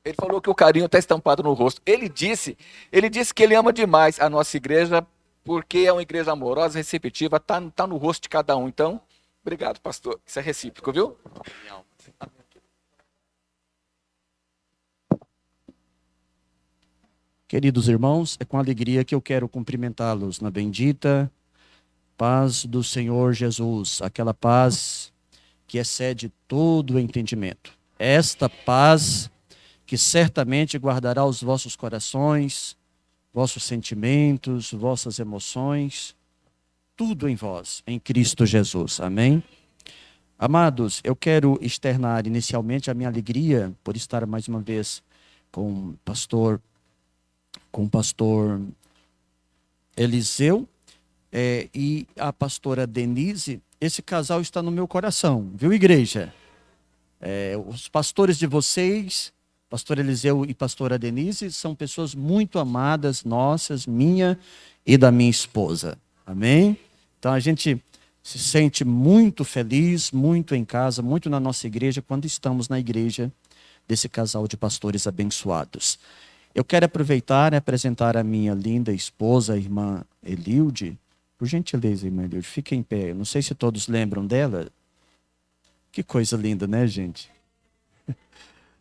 Ele falou que o carinho está estampado no rosto. Ele disse que ele ama demais a nossa igreja, porque é uma igreja amorosa, receptiva, tá no rosto de cada um. Então, obrigado, pastor. Isso é recíproco, viu? Queridos irmãos, é com alegria que eu quero cumprimentá-los na bendita paz do Senhor Jesus, aquela paz que excede todo o entendimento. Esta paz que certamente guardará os vossos corações, vossos sentimentos, vossas emoções, tudo em vós, em Cristo Jesus. Amém? Amados, eu quero externar inicialmente a minha alegria por estar mais uma vez com o pastor Eliseu e a pastora Denise. Esse casal está no meu coração, viu, igreja? Os pastores de vocês, pastor Eliseu e pastora Denise, são pessoas muito amadas nossas, minha e da minha esposa. Amém? Então a gente se sente muito feliz, muito em casa, muito na nossa igreja, quando estamos na igreja desse casal de pastores abençoados. Eu quero aproveitar e apresentar a minha linda esposa, a irmã Elilde. Por gentileza, irmã Elilde, fique em pé. Eu não sei se todos lembram dela. Que coisa linda, né, gente?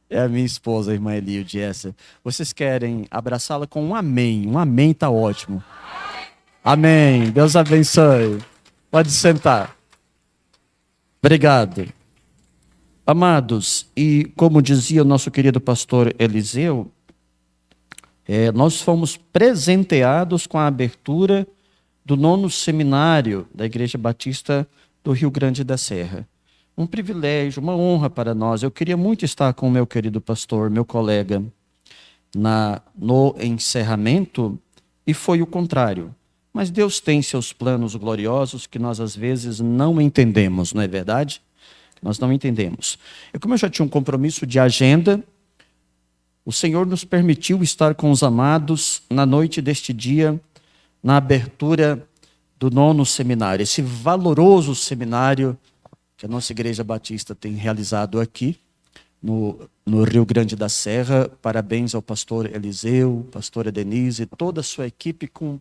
É a minha esposa, a irmã Elilde, essa. Vocês querem abraçá-la com um amém? Um amém tá ótimo. Amém. Deus abençoe. Pode sentar. Obrigado. Amados, e como dizia o nosso querido pastor Eliseu, nós fomos presenteados com a abertura do 9º seminário da Igreja Batista do Rio Grande da Serra. Um privilégio, uma honra para nós. Eu queria muito estar com o meu querido pastor, meu colega, no encerramento, e foi o contrário. Mas Deus tem seus planos gloriosos que nós às vezes não entendemos, não é verdade? Nós não entendemos. E como eu já tinha um compromisso de agenda, o Senhor nos permitiu estar com os amados na noite deste dia, na abertura do 9º seminário, esse valoroso seminário que a nossa Igreja Batista tem realizado aqui no Rio Grande da Serra. Parabéns ao pastor Eliseu, pastora Denise, toda a sua equipe com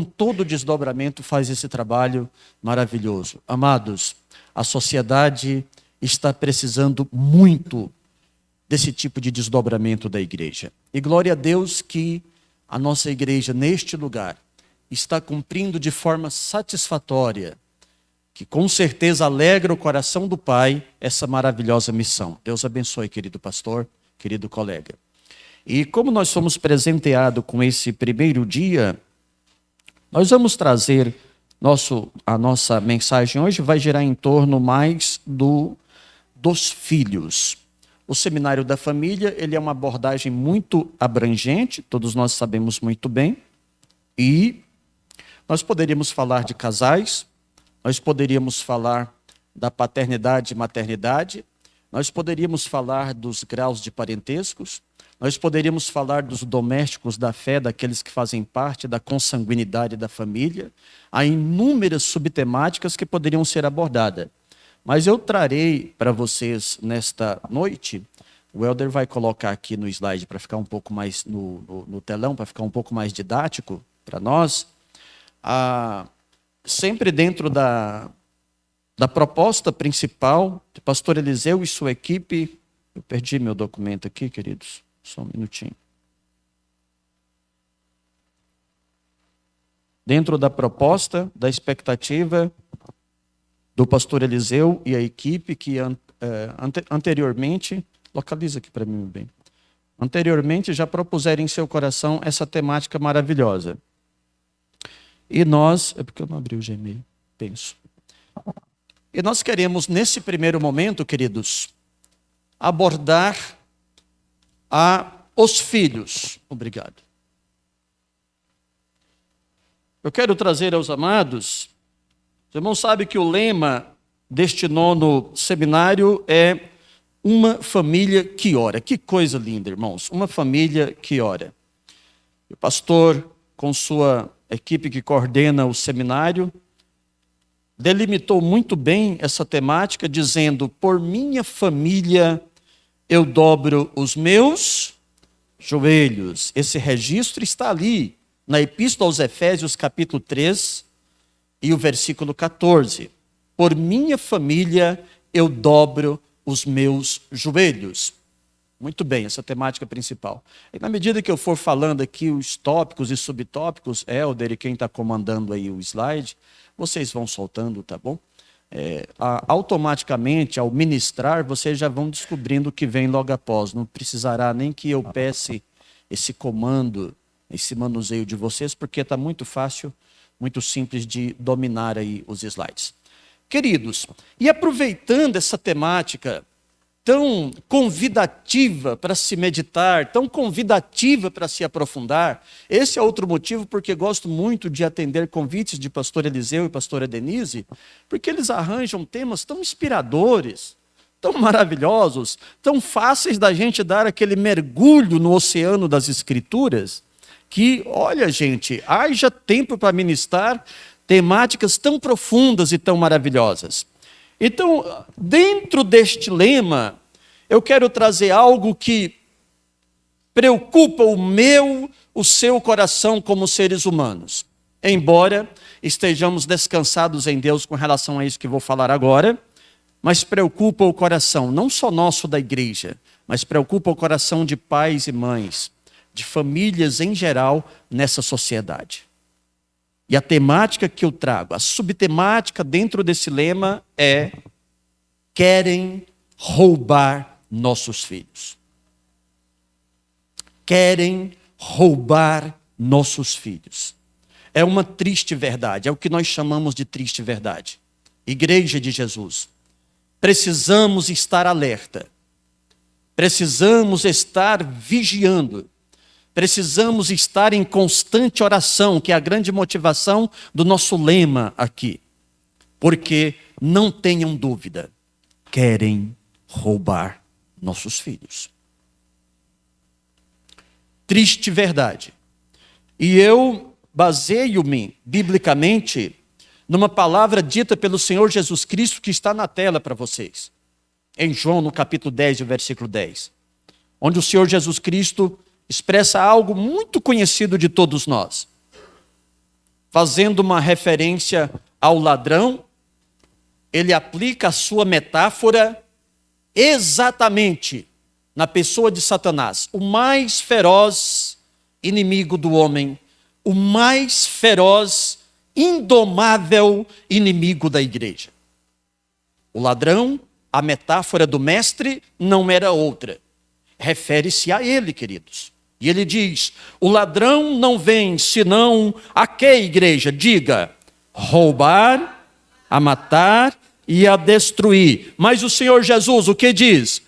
todo o desdobramento faz esse trabalho maravilhoso. Amados, a sociedade está precisando muito desse tipo de desdobramento da igreja. E glória a Deus que a nossa igreja, neste lugar, está cumprindo de forma satisfatória, que com certeza alegra o coração do Pai, essa maravilhosa missão. Deus abençoe, querido pastor, querido colega. E como nós somos presenteados com esse primeiro dia, nós vamos trazer a nossa mensagem hoje, vai girar em torno mais dos filhos. O Seminário da Família, ele é uma abordagem muito abrangente, todos nós sabemos muito bem, e nós poderíamos falar de casais, nós poderíamos falar da paternidade e maternidade, nós poderíamos falar dos graus de parentescos, nós poderíamos falar dos domésticos da fé, daqueles que fazem parte da consanguinidade da família. Há inúmeras subtemáticas que poderiam ser abordadas. Mas eu trarei para vocês nesta noite, o Helder vai colocar aqui no slide para ficar um pouco mais no telão, para ficar um pouco mais didático para nós, sempre dentro da proposta principal do pastor Eliseu e sua equipe. Eu perdi meu documento aqui, queridos, só um minutinho. Dentro da proposta, da expectativa do pastor Eliseu e a equipe que anteriormente, localiza aqui para mim bem, anteriormente já propuseram em seu coração essa temática maravilhosa. E nós, é porque eu não abri o Gmail, penso. E nós queremos, nesse primeiro momento, queridos, abordar os filhos. Obrigado. Eu quero trazer aos amados, os irmãos sabem que o lema deste 9º seminário é uma família que ora. Que coisa linda, irmãos, uma família que ora. O pastor, com sua equipe que coordena o seminário, delimitou muito bem essa temática, dizendo: por minha família eu dobro os meus joelhos. Esse registro está ali, na Epístola aos Efésios, capítulo 3, e o versículo 14. Por minha família, eu dobro os meus joelhos. Muito bem, essa temática principal. E na medida que eu for falando aqui os tópicos e subtópicos, Helder e quem está comandando aí o slide, vocês vão soltando, tá bom? Automaticamente, ao ministrar, vocês já vão descobrindo o que vem logo após. Não precisará nem que eu peça esse comando, esse manuseio de vocês, porque está muito fácil, muito simples de dominar aí os slides. Queridos, e aproveitando essa temática tão convidativa para se meditar, tão convidativa para se aprofundar, esse é outro motivo porque gosto muito de atender convites de pastor Eliseu e pastora Denise, porque eles arranjam temas tão inspiradores, tão maravilhosos, tão fáceis da gente dar aquele mergulho no oceano das Escrituras, que, olha gente, haja tempo para ministrar temáticas tão profundas e tão maravilhosas. Então, dentro deste lema, eu quero trazer algo que preocupa o seu coração como seres humanos. Embora estejamos descansados em Deus com relação a isso que vou falar agora, mas preocupa o coração, não só nosso da igreja, mas preocupa o coração de pais e mães, de famílias em geral nessa sociedade. E a temática que eu trago, a subtemática dentro desse lema é: querem roubar nossos filhos. Querem roubar nossos filhos. É uma triste verdade, é o que nós chamamos de triste verdade. Igreja de Jesus, precisamos estar alerta, precisamos estar vigiando, precisamos estar em constante oração, que é a grande motivação do nosso lema aqui. Porque, não tenham dúvida, querem roubar nossos filhos. Triste verdade. E eu baseio-me, biblicamente, numa palavra dita pelo Senhor Jesus Cristo, que está na tela para vocês. Em João, no capítulo 10, versículo 10. Onde o Senhor Jesus Cristo expressa algo muito conhecido de todos nós, fazendo uma referência ao ladrão. Ele aplica a sua metáfora exatamente na pessoa de Satanás, o mais feroz inimigo do homem, o mais feroz, indomável inimigo da igreja. O ladrão, a metáfora do mestre, não era outra. Refere-se a ele, queridos. E ele diz: o ladrão não vem senão a que, igreja? Diga: roubar, a matar e a destruir. Mas o Senhor Jesus o que diz?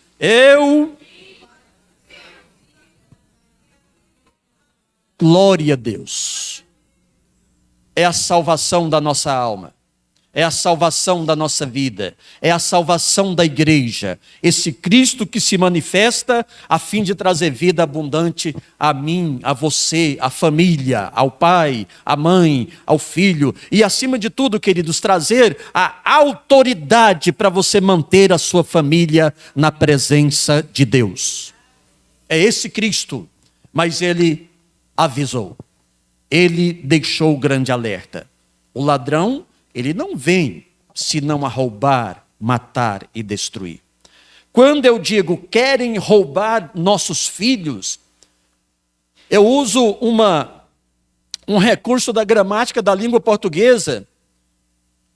Glória a Deus. É a salvação da nossa alma. É a salvação da nossa vida, é a salvação da igreja. Esse Cristo que se manifesta a fim de trazer vida abundante a mim, a você, à família, ao pai, à mãe, ao filho. E acima de tudo, queridos, trazer a autoridade para você manter a sua família na presença de Deus. É esse Cristo, mas ele avisou. Ele deixou o grande alerta. O ladrão, ele não vem senão a roubar, matar e destruir. Quando eu digo querem roubar nossos filhos, eu uso um recurso da gramática da língua portuguesa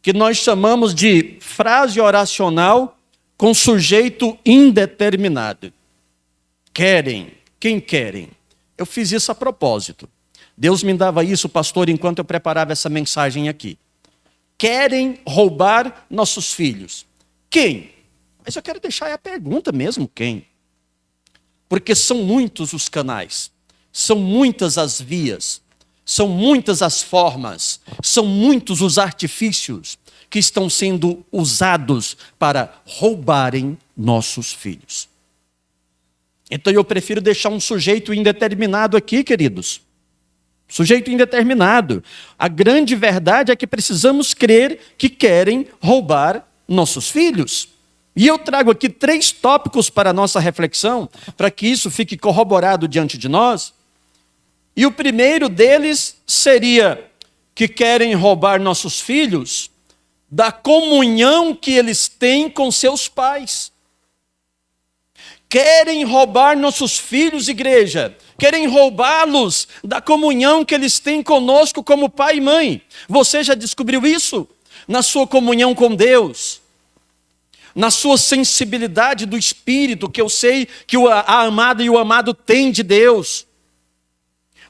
que nós chamamos de frase oracional com sujeito indeterminado. Querem. Quem querem? Eu fiz isso a propósito. Deus me dava isso, pastor, enquanto eu preparava essa mensagem aqui. Querem roubar nossos filhos. Quem? Mas eu quero deixar aí a pergunta mesmo, quem? Porque são muitos os canais, são muitas as vias, são muitas as formas, são muitos os artifícios que estão sendo usados para roubarem nossos filhos. Então eu prefiro deixar um sujeito indeterminado aqui, queridos. Sujeito indeterminado. A grande verdade é que precisamos crer que querem roubar nossos filhos. E eu trago aqui 3 tópicos para a nossa reflexão, para que isso fique corroborado diante de nós. E o primeiro deles seria que querem roubar nossos filhos da comunhão que eles têm com seus pais. Querem roubar nossos filhos, igreja. Querem roubá-los da comunhão que eles têm conosco como pai e mãe. Você já descobriu isso? Na sua comunhão com Deus, na sua sensibilidade do Espírito, que eu sei que a amada e o amado têm de Deus.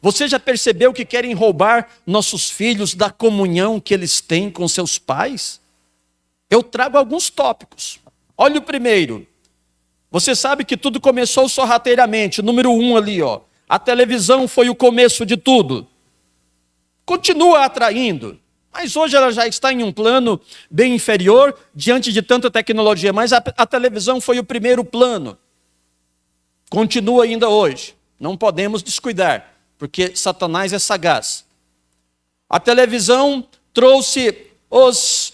Você já percebeu que querem roubar nossos filhos da comunhão que eles têm com seus pais? Eu trago alguns tópicos. Olha o primeiro. Você sabe que tudo começou sorrateiramente. Número 1 ali, ó. A televisão foi o começo de tudo. Continua atraindo. Mas hoje ela já está em um plano bem inferior diante de tanta tecnologia. Mas a televisão foi o primeiro plano. Continua ainda hoje. Não podemos descuidar, porque Satanás é sagaz. A televisão trouxe os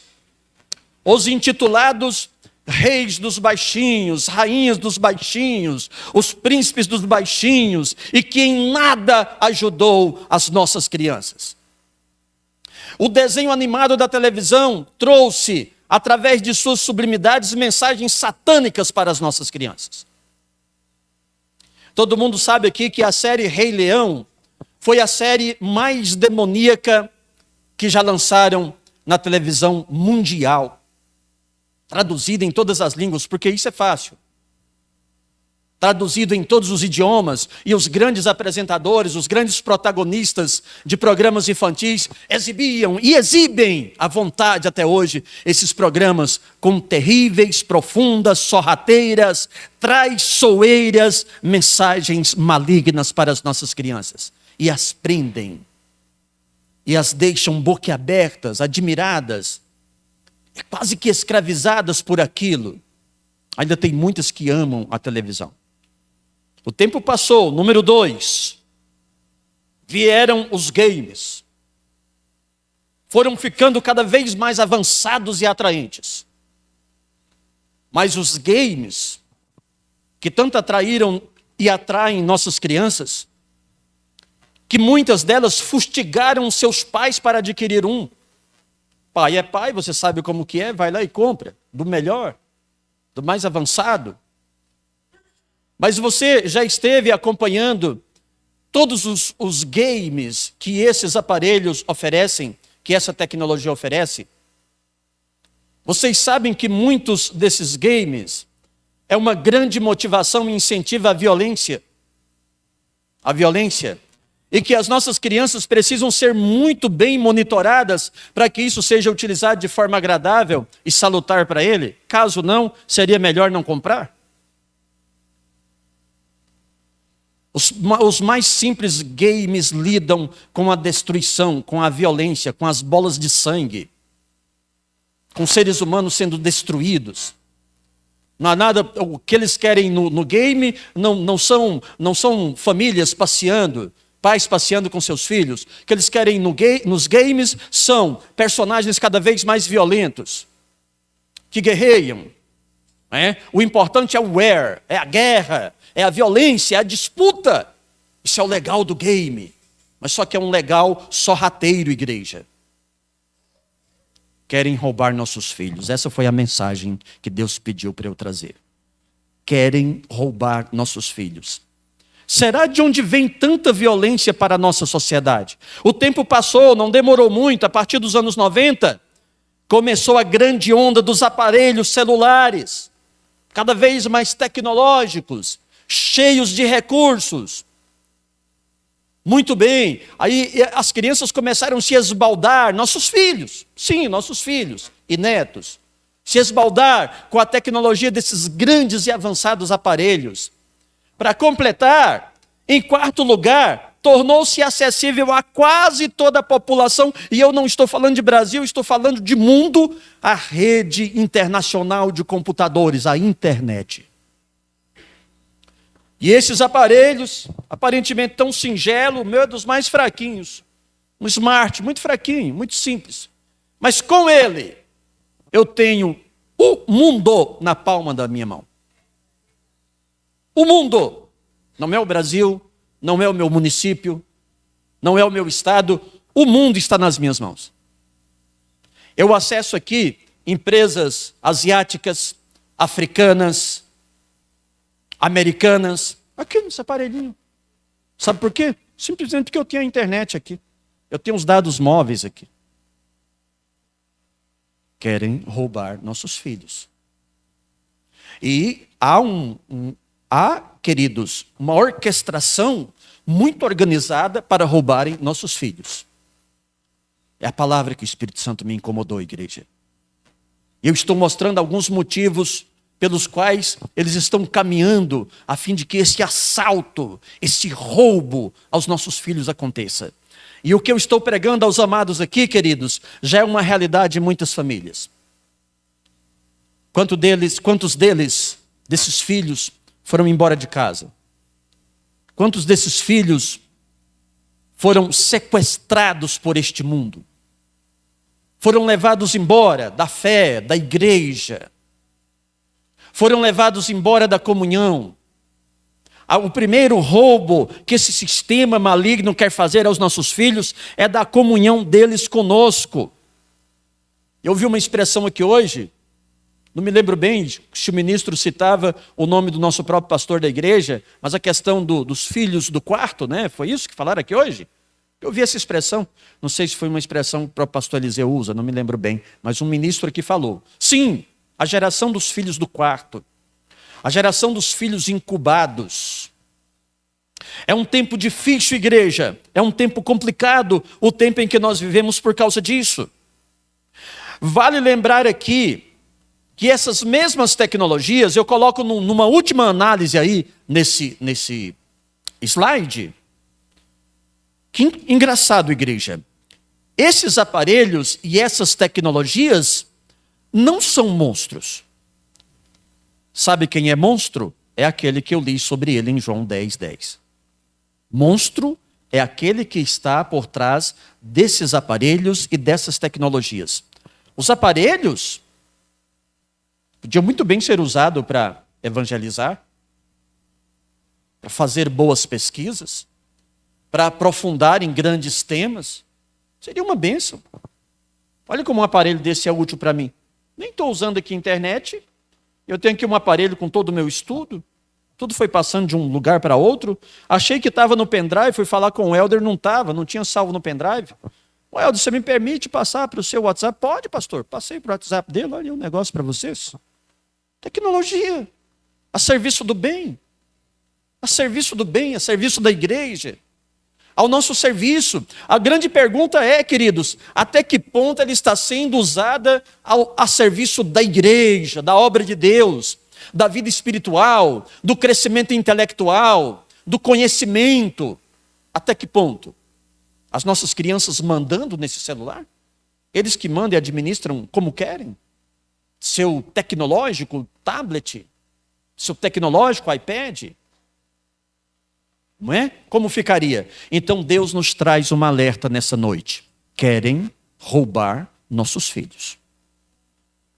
intitulados reis dos baixinhos, rainhas dos baixinhos, os príncipes dos baixinhos, e que em nada ajudou as nossas crianças. O desenho animado da televisão trouxe, através de suas sublimidades, mensagens satânicas para as nossas crianças. Todo mundo sabe aqui que a série Rei Leão foi a série mais demoníaca que já lançaram na televisão mundial. Traduzida em todas as línguas, porque isso é fácil. Traduzido em todos os idiomas, e os grandes apresentadores, os grandes protagonistas de programas infantis exibiam e exibem à vontade até hoje esses programas com terríveis, profundas, sorrateiras, traiçoeiras mensagens malignas para as nossas crianças. E as prendem, e as deixam boquiabertas, admiradas, quase que escravizadas por aquilo. Ainda tem muitas que amam a televisão. O tempo passou. Número 2. Vieram os games. Foram ficando cada vez mais avançados e atraentes. Mas os games, que tanto atraíram e atraem nossas crianças, que muitas delas fustigaram seus pais para adquirir um. Pai é pai, você sabe como que é, vai lá e compra, do melhor, do mais avançado. Mas você já esteve acompanhando todos os games que esses aparelhos oferecem, que essa tecnologia oferece? Vocês sabem que muitos desses games é uma grande motivação e incentiva a violência. A violência. E que as nossas crianças precisam ser muito bem monitoradas para que isso seja utilizado de forma agradável e salutar para ele. Caso não, seria melhor não comprar. Os mais simples games lidam com a destruição, com a violência, com as bolas de sangue, com seres humanos sendo destruídos. Não há nada, o que eles querem no game não são famílias passeando, pais passeando com seus filhos. O que eles querem nos games são personagens cada vez mais violentos, que guerreiam. O importante é o war, é a guerra, é a violência, é a disputa. Isso é o legal do game. Mas só que é um legal sorrateiro, igreja. Querem roubar nossos filhos. Essa foi a mensagem que Deus pediu para eu trazer. Querem roubar nossos filhos. Será de onde vem tanta violência para a nossa sociedade? O tempo passou, não demorou muito, a partir dos anos 90, começou a grande onda dos aparelhos celulares, cada vez mais tecnológicos, cheios de recursos. Muito bem, aí as crianças começaram a se esbaldar, nossos filhos, sim, nossos filhos e netos, se esbaldar com a tecnologia desses grandes e avançados aparelhos. Para completar, em quarto lugar, tornou-se acessível a quase toda a população, e eu não estou falando de Brasil, estou falando de mundo, a rede internacional de computadores, a internet. E esses aparelhos, aparentemente tão singelo, o meu é dos mais fraquinhos, um smart, muito fraquinho, muito simples. Mas com ele, eu tenho o mundo na palma da minha mão. O mundo. Não é o Brasil, não é o meu município, não é o meu estado. O mundo está nas minhas mãos. Eu acesso aqui empresas asiáticas, africanas, americanas, aqui nesse aparelhinho. Sabe por quê? Simplesmente porque eu tenho a internet aqui. Eu tenho os dados móveis aqui. Querem roubar nossos filhos. E há, queridos, uma orquestração muito organizada para roubarem nossos filhos. É a palavra que o Espírito Santo me incomodou, igreja. Eu estou mostrando alguns motivos pelos quais eles estão caminhando a fim de que esse assalto, esse roubo aos nossos filhos aconteça. E o que eu estou pregando aos amados aqui, queridos, já é uma realidade em muitas famílias. Quantos deles, desses filhos, foram embora de casa? Quantos desses filhos foram sequestrados por este mundo? Foram levados embora da fé, da igreja. Foram levados embora da comunhão. O primeiro roubo que esse sistema maligno quer fazer aos nossos filhos é da comunhão deles conosco. Eu vi uma expressão aqui hoje, não me lembro bem se o ministro citava o nome do nosso próprio pastor da igreja, mas a questão dos filhos do quarto, né? Foi isso que falaram aqui hoje? Eu vi essa expressão, não sei se foi uma expressão que o próprio pastor Eliseu usa, não me lembro bem, mas um ministro aqui falou. Sim, a geração dos filhos do quarto, a geração dos filhos incubados. É um tempo difícil, igreja, é um tempo complicado, o tempo em que nós vivemos por causa disso. Vale lembrar aqui que essas mesmas tecnologias, eu coloco numa última análise aí, nesse slide. Que engraçado, igreja. Esses aparelhos e essas tecnologias não são monstros. Sabe quem é monstro? É aquele que eu li sobre ele em João 10:10. Monstro é aquele que está por trás desses aparelhos e dessas tecnologias. Os aparelhos podiam muito bem ser usados para evangelizar, para fazer boas pesquisas, para aprofundar em grandes temas. Seria uma bênção. Olha como um aparelho desse é útil para mim. Nem estou usando aqui a internet, eu tenho aqui um aparelho com todo o meu estudo, tudo foi passando de um lugar para outro. Achei que estava no pendrive, fui falar com o Helder, não estava, não tinha salvo no pendrive. O Helder, você me permite passar para o seu WhatsApp? Pode, pastor, passei para o WhatsApp dele, olha um negócio para vocês. Tecnologia, a serviço do bem, a serviço do bem, a serviço da igreja, ao nosso serviço. A grande pergunta é, queridos, até que ponto ela está sendo usada a serviço da igreja, da obra de Deus, da vida espiritual, do crescimento intelectual, do conhecimento? Até que ponto? As nossas crianças mandando nesse celular? Eles que mandam e administram como querem? Seu tecnológico tablet? Seu tecnológico iPad? Não é? Como ficaria? Então Deus nos traz uma alerta nessa noite. Querem roubar nossos filhos.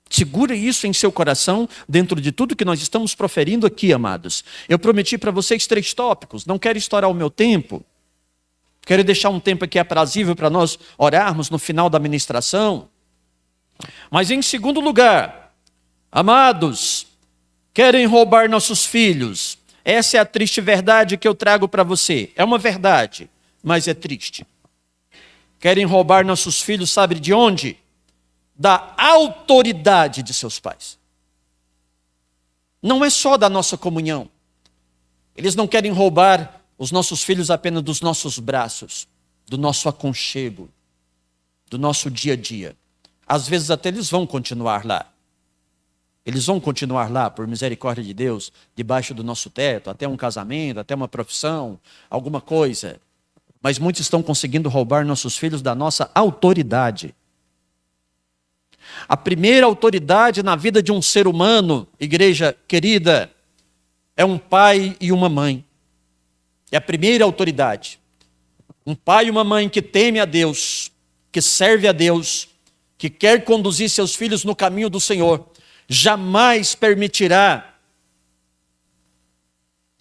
Segura isso em seu coração, dentro de tudo que nós estamos proferindo aqui, amados. Eu prometi para vocês 3 tópicos, não quero estourar o meu tempo. Quero deixar um tempo aqui aprazível para nós orarmos no final da ministração. Mas em segundo lugar, amados, querem roubar nossos filhos. Essa é a triste verdade que eu trago para você. É uma verdade, mas é triste. Querem roubar nossos filhos, sabe de onde? Da autoridade de seus pais. Não é só da nossa comunhão. Eles não querem roubar os nossos filhos apenas dos nossos braços, do nosso aconchego, do nosso dia a dia. Às vezes até eles vão continuar lá. Eles vão continuar lá, por misericórdia de Deus, debaixo do nosso teto, até um casamento, até uma profissão, alguma coisa. Mas muitos estão conseguindo roubar nossos filhos da nossa autoridade. A primeira autoridade na vida de um ser humano, igreja querida, é um pai e uma mãe. É a primeira autoridade. Um pai e uma mãe que teme a Deus, que serve a Deus, que quer conduzir seus filhos no caminho do Senhor. jamais permitirá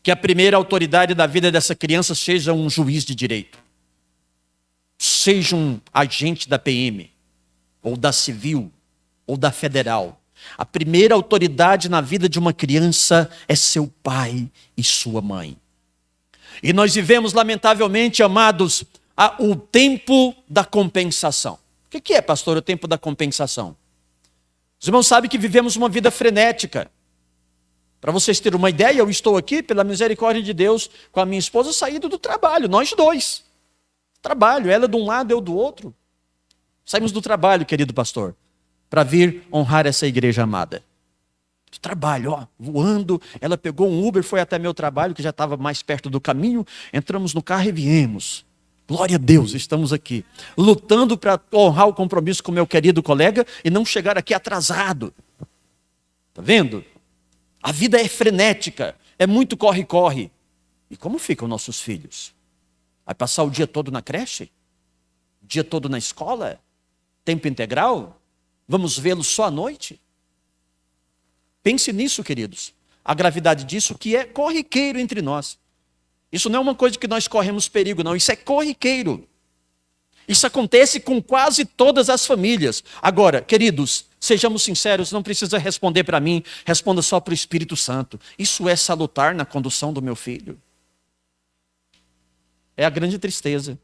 que a primeira autoridade da vida dessa criança seja um juiz de direito, seja um agente da PM, ou da civil, ou da federal. A primeira autoridade na vida de uma criança é seu pai e sua mãe. E nós vivemos, lamentavelmente, amados, o tempo da compensação. O que é, pastor, o tempo da compensação? Os irmãos sabem que vivemos uma vida frenética. Para vocês terem uma ideia, eu estou aqui, pela misericórdia de Deus, com a minha esposa, saído do trabalho, nós dois. Trabalho, ela de um lado, eu do outro. Saímos do trabalho, querido pastor, para vir honrar essa igreja amada. Do trabalho, voando, ela pegou um Uber, foi até meu trabalho, que já estava mais perto do caminho, entramos no carro e viemos. Glória a Deus, estamos aqui, lutando para honrar o compromisso com meu querido colega e não chegar aqui atrasado. Está vendo? A vida é frenética, é muito corre-corre. E como ficam nossos filhos? Vai passar o dia todo na creche? O dia todo na escola? Tempo integral? Vamos vê-los só à noite? Pense nisso, queridos. A gravidade disso que é corriqueiro entre nós. Isso não é uma coisa que nós corremos perigo, não. Isso é corriqueiro. Isso acontece com quase todas as famílias. Agora, queridos, sejamos sinceros, não precisa responder para mim, responda só para o Espírito Santo. Isso é salutar na condução do meu filho? É a grande tristeza.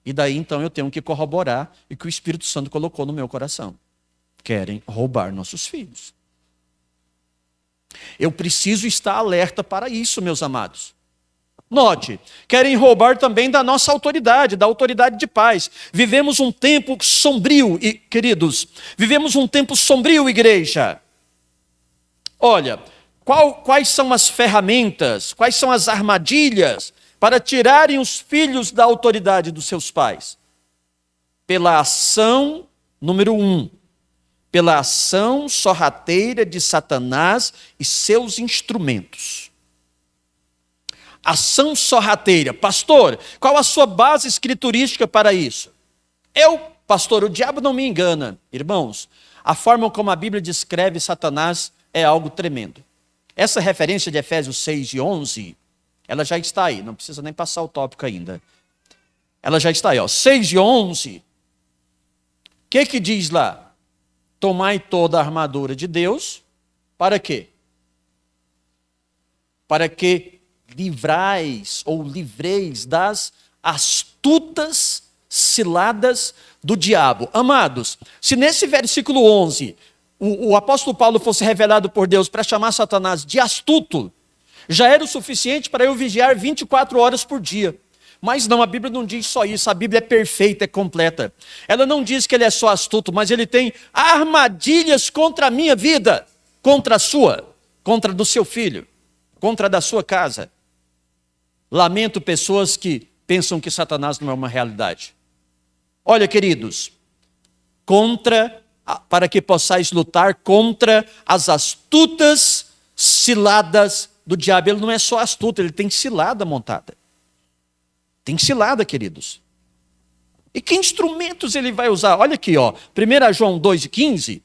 E daí então eu tenho que corroborar o que o Espírito Santo colocou no meu coração. Querem roubar nossos filhos. Eu preciso estar alerta para isso, meus amados. Note, querem roubar também da nossa autoridade, da autoridade de pais. Vivemos um tempo sombrio, e, queridos, vivemos um tempo sombrio, igreja. Olha, quais são as ferramentas, quais são as armadilhas para tirarem os filhos da autoridade dos seus pais? Pela ação, número 1, pela ação sorrateira de Satanás e seus instrumentos. Ação sorrateira. Pastor, qual a sua base escriturística para isso? Pastor, o diabo não me engana. Irmãos, a forma como a Bíblia descreve Satanás é algo tremendo. Essa referência de Efésios 6 e 11, ela já está aí, não precisa nem passar o tópico ainda. Ela já está aí, 6 e 11. O que diz lá? Tomai toda a armadura de Deus, para quê? Para que livrais ou livreis das astutas ciladas do diabo. Amados, se nesse versículo 11, o apóstolo Paulo fosse revelado por Deus para chamar Satanás de astuto, já era o suficiente para eu vigiar 24 horas por dia. Mas não, a Bíblia não diz só isso, a Bíblia é perfeita, é completa. Ela não diz que ele é só astuto, mas ele tem armadilhas contra a minha vida, contra a sua, contra a do seu filho, contra a da sua casa. Lamento pessoas que pensam que Satanás não é uma realidade. Olha, queridos, para que possais lutar contra as astutas ciladas do diabo. Ele não é só astuto, ele tem cilada montada. Tem cilada, queridos. E que instrumentos ele vai usar? Olha aqui, 1 João 2,15,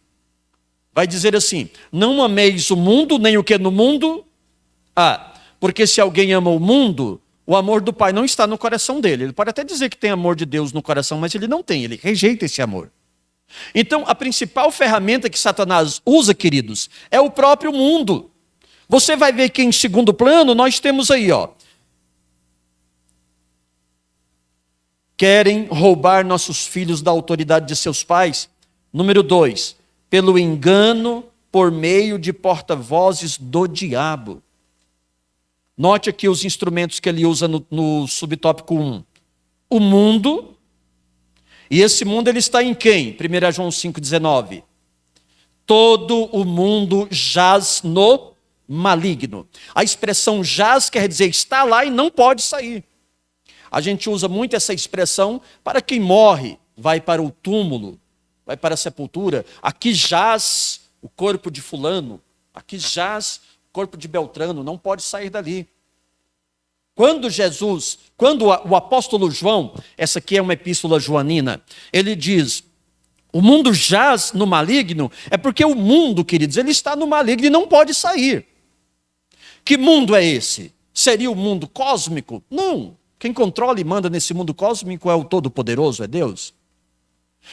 vai dizer assim: não ameis o mundo, nem o que é no mundo. Porque se alguém ama o mundo, o amor do Pai não está no coração dele. Ele pode até dizer que tem amor de Deus no coração, mas ele não tem, ele rejeita esse amor. Então, a principal ferramenta que Satanás usa, queridos, é o próprio mundo. Você vai ver que em segundo plano nós temos aí, querem roubar nossos filhos da autoridade de seus pais. Número 2, pelo engano por meio de porta-vozes do diabo. Note aqui os instrumentos que ele usa no subtópico 1. O mundo, e esse mundo ele está em quem? 1 João 5,19. Todo o mundo jaz no maligno. A expressão jaz quer dizer está lá e não pode sair. A gente usa muito essa expressão para quem morre, vai para o túmulo, vai para a sepultura. Aqui jaz o corpo de fulano, aqui jaz corpo de Beltrano, não pode sair dali. Quando o apóstolo João, essa aqui é uma epístola joanina, ele diz: O mundo jaz no maligno, é porque o mundo, queridos, ele está no maligno e não pode sair. Que mundo é esse? Seria o mundo cósmico? Não. Quem controla e manda nesse mundo cósmico é o Todo-Poderoso, é Deus.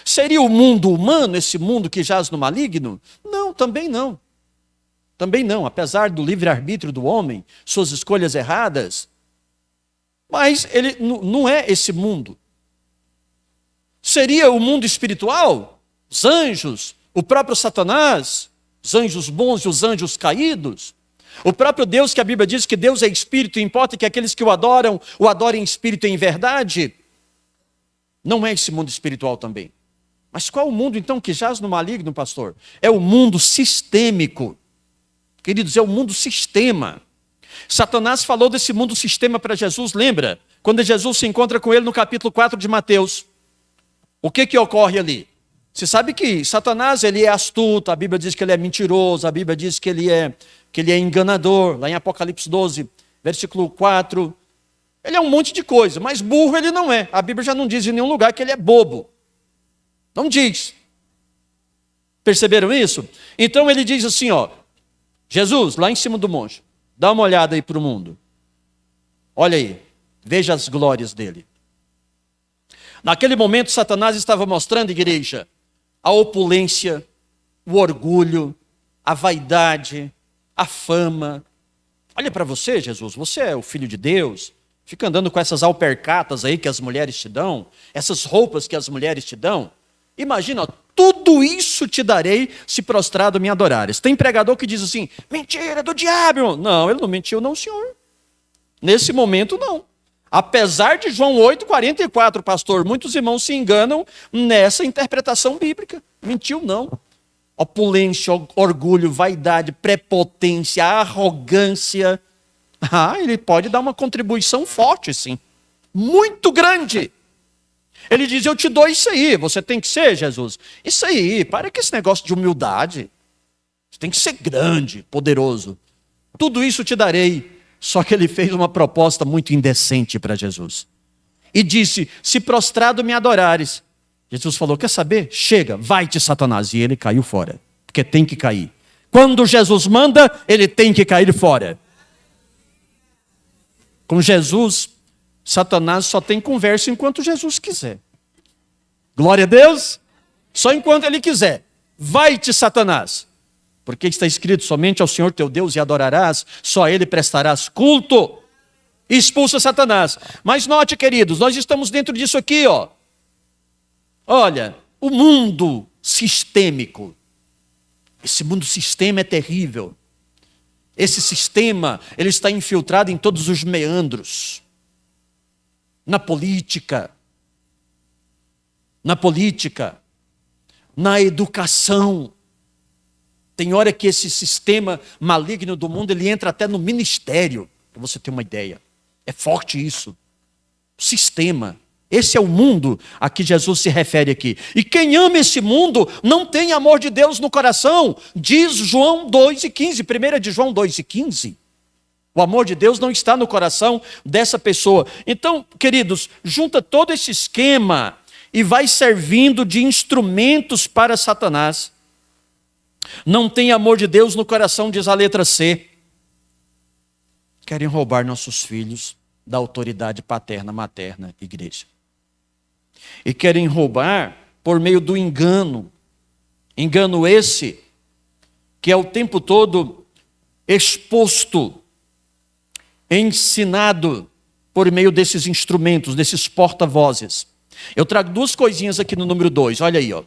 Seria o mundo humano, esse mundo que jaz no maligno? Não, também não. Também não, apesar do livre-arbítrio do homem, suas escolhas erradas. Mas ele não é esse mundo. Seria o mundo espiritual? Os anjos, o próprio Satanás, os anjos bons e os anjos caídos? O próprio Deus, que a Bíblia diz que Deus é espírito, e importa que aqueles que o adorem em espírito e em verdade? Não é esse mundo espiritual também. Mas qual o mundo então que jaz no maligno, pastor? É o mundo sistêmico. Queridos, é o mundo sistema. Satanás falou desse mundo sistema para Jesus, lembra? Quando Jesus se encontra com ele no capítulo 4 de Mateus. O que ocorre ali? Você sabe que Satanás, ele é astuto, a Bíblia diz que ele é mentiroso, a Bíblia diz que ele é enganador, lá em Apocalipse 12, versículo 4. Ele é um monte de coisa, mas burro ele não é. A Bíblia já não diz em nenhum lugar que ele é bobo. Não diz. Perceberam isso? Então ele diz assim, ó, Jesus, lá em cima do monte, dá uma olhada aí para o mundo. Olha aí, veja as glórias dele. Naquele momento, Satanás estava mostrando, igreja, a opulência, o orgulho, a vaidade, a fama. Olha para você, Jesus, você é o Filho de Deus, fica andando com essas alpercatas aí que as mulheres te dão, essas roupas que as mulheres te dão. Imagina, ó, tudo isso te darei se prostrado me adorares. Tem pregador que diz assim, mentira do diabo. Não, ele não mentiu não, senhor. Nesse momento, não. Apesar de João 8,44, pastor, muitos irmãos se enganam nessa interpretação bíblica. Mentiu não. Opulência, orgulho, vaidade, prepotência, arrogância. Ele pode dar uma contribuição forte, sim. Muito grande. Ele diz, eu te dou isso aí, você tem que ser, Jesus. Isso aí, para com esse negócio de humildade. Você tem que ser grande, poderoso. Tudo isso te darei. Só que ele fez uma proposta muito indecente para Jesus. E disse, se prostrado me adorares. Jesus falou, quer saber? Chega, vai-te, Satanás. E ele caiu fora, porque tem que cair. Quando Jesus manda, ele tem que cair fora. Com Jesus, Satanás só tem conversa enquanto Jesus quiser. Glória a Deus. Só enquanto ele quiser. Vai-te, Satanás. Porque está escrito, somente ao Senhor teu Deus e adorarás, só a Ele prestarás culto. Expulsa Satanás. Mas note, queridos, nós estamos dentro disso aqui, ó. Olha, o mundo sistêmico. Esse mundo sistema é terrível. Esse sistema, ele está infiltrado em todos os meandros. Na política, na educação. Tem hora que esse sistema maligno do mundo, ele entra até no ministério, para você ter uma ideia. É forte isso. Sistema. Esse é o mundo a que Jesus se refere aqui. E quem ama esse mundo não tem amor de Deus no coração. Diz João 2,15, 1 de João 2,15. O amor de Deus não está no coração dessa pessoa. Então, queridos, junta todo esse esquema e vai servindo de instrumentos para Satanás. Não tem amor de Deus no coração, diz a letra C. Querem roubar nossos filhos da autoridade paterna, materna, igreja. E querem roubar por meio do engano. Engano esse que é o tempo todo exposto, ensinado por meio desses instrumentos, desses porta-vozes. Eu trago duas coisinhas aqui no número 2, olha aí, ó.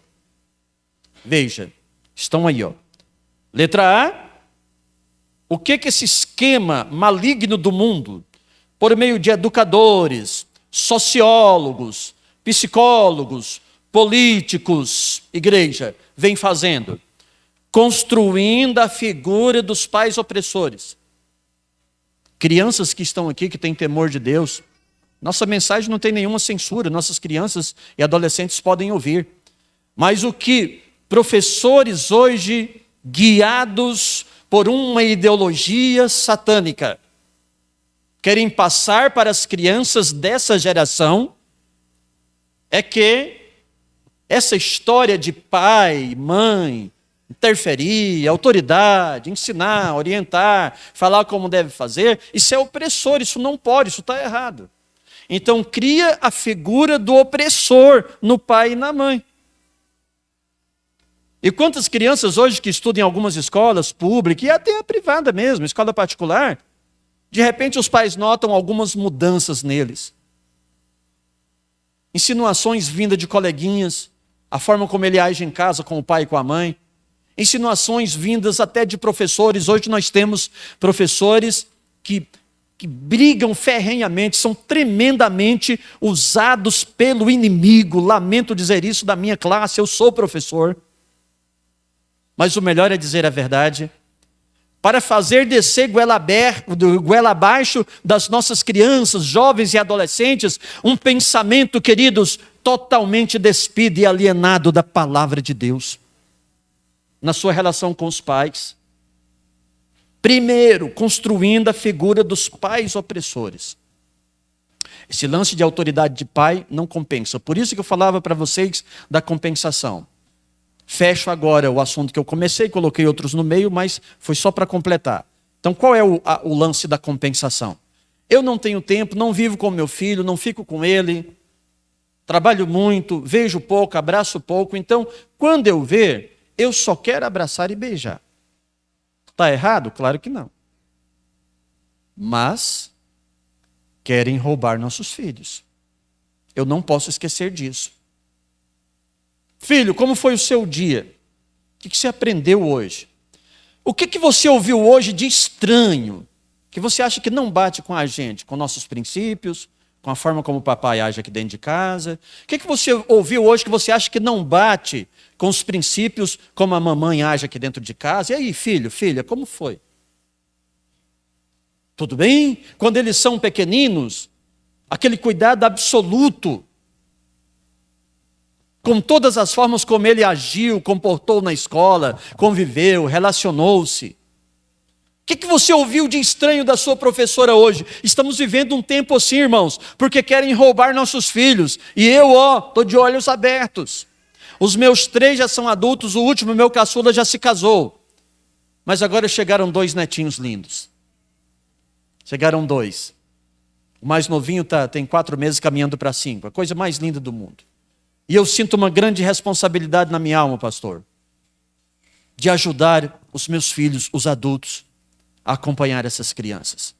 Veja, estão aí, ó. Letra A, o que esse esquema maligno do mundo, por meio de educadores, sociólogos, psicólogos, políticos, igreja, vem fazendo? Construindo a figura dos pais opressores. Crianças que estão aqui, que têm temor de Deus, nossa mensagem não tem nenhuma censura, nossas crianças e adolescentes podem ouvir. Mas o que professores hoje, guiados por uma ideologia satânica, querem passar para as crianças dessa geração, é que Essa história de pai, mãe, interferir, autoridade, ensinar, orientar, falar como deve fazer, isso é opressor, isso não pode, isso está errado. Então cria a figura do opressor no pai e na mãe. E quantas crianças hoje que estudam em algumas escolas públicas, e até a privada mesmo, escola particular, de repente os pais notam algumas mudanças neles. Insinuações vindas de coleguinhas, a forma como ele age em casa com o pai e com a mãe. Insinuações vindas até de professores. Hoje nós temos professores que brigam ferrenhamente, são tremendamente usados pelo inimigo. Lamento dizer isso da minha classe, eu sou professor. Mas o melhor é dizer a verdade. Para fazer descer goela abaixo das nossas crianças, jovens e adolescentes, um pensamento, queridos, totalmente despido e alienado da palavra de Deus. Na sua relação com os pais. Primeiro, construindo a figura dos pais opressores. Esse lance de autoridade de pai não compensa. Por isso que eu falava para vocês da compensação. Fecho agora o assunto que eu comecei, coloquei outros no meio, mas foi só para completar. Então, qual é o lance da compensação? Eu não tenho tempo, não vivo com meu filho, não fico com ele, trabalho muito, vejo pouco, abraço pouco, então, quando eu ver, eu só quero abraçar e beijar. Está errado? Claro que não. Mas querem roubar nossos filhos. Eu não posso esquecer disso. Filho, como foi o seu dia? O que você aprendeu hoje? O que você ouviu hoje de estranho? Que você acha que não bate com a gente, com nossos princípios, com a forma como o papai age aqui dentro de casa? O que você ouviu hoje que você acha que não bate com os princípios como a mamãe age aqui dentro de casa? E aí, filho, filha, como foi? Tudo bem? Quando eles são pequeninos, aquele cuidado absoluto, com todas as formas como ele agiu, comportou na escola, conviveu, relacionou-se. O que você ouviu de estranho da sua professora hoje? Estamos vivendo um tempo assim, irmãos, porque querem roubar nossos filhos. E eu, estou de olhos abertos. Os meus 3 já são adultos, o último, meu caçula, já se casou. Mas agora chegaram 2 netinhos lindos. Chegaram 2. O mais novinho tem 4 meses caminhando para 5. A coisa mais linda do mundo. E eu sinto uma grande responsabilidade na minha alma, pastor, de ajudar os meus filhos, os adultos, a acompanhar essas crianças.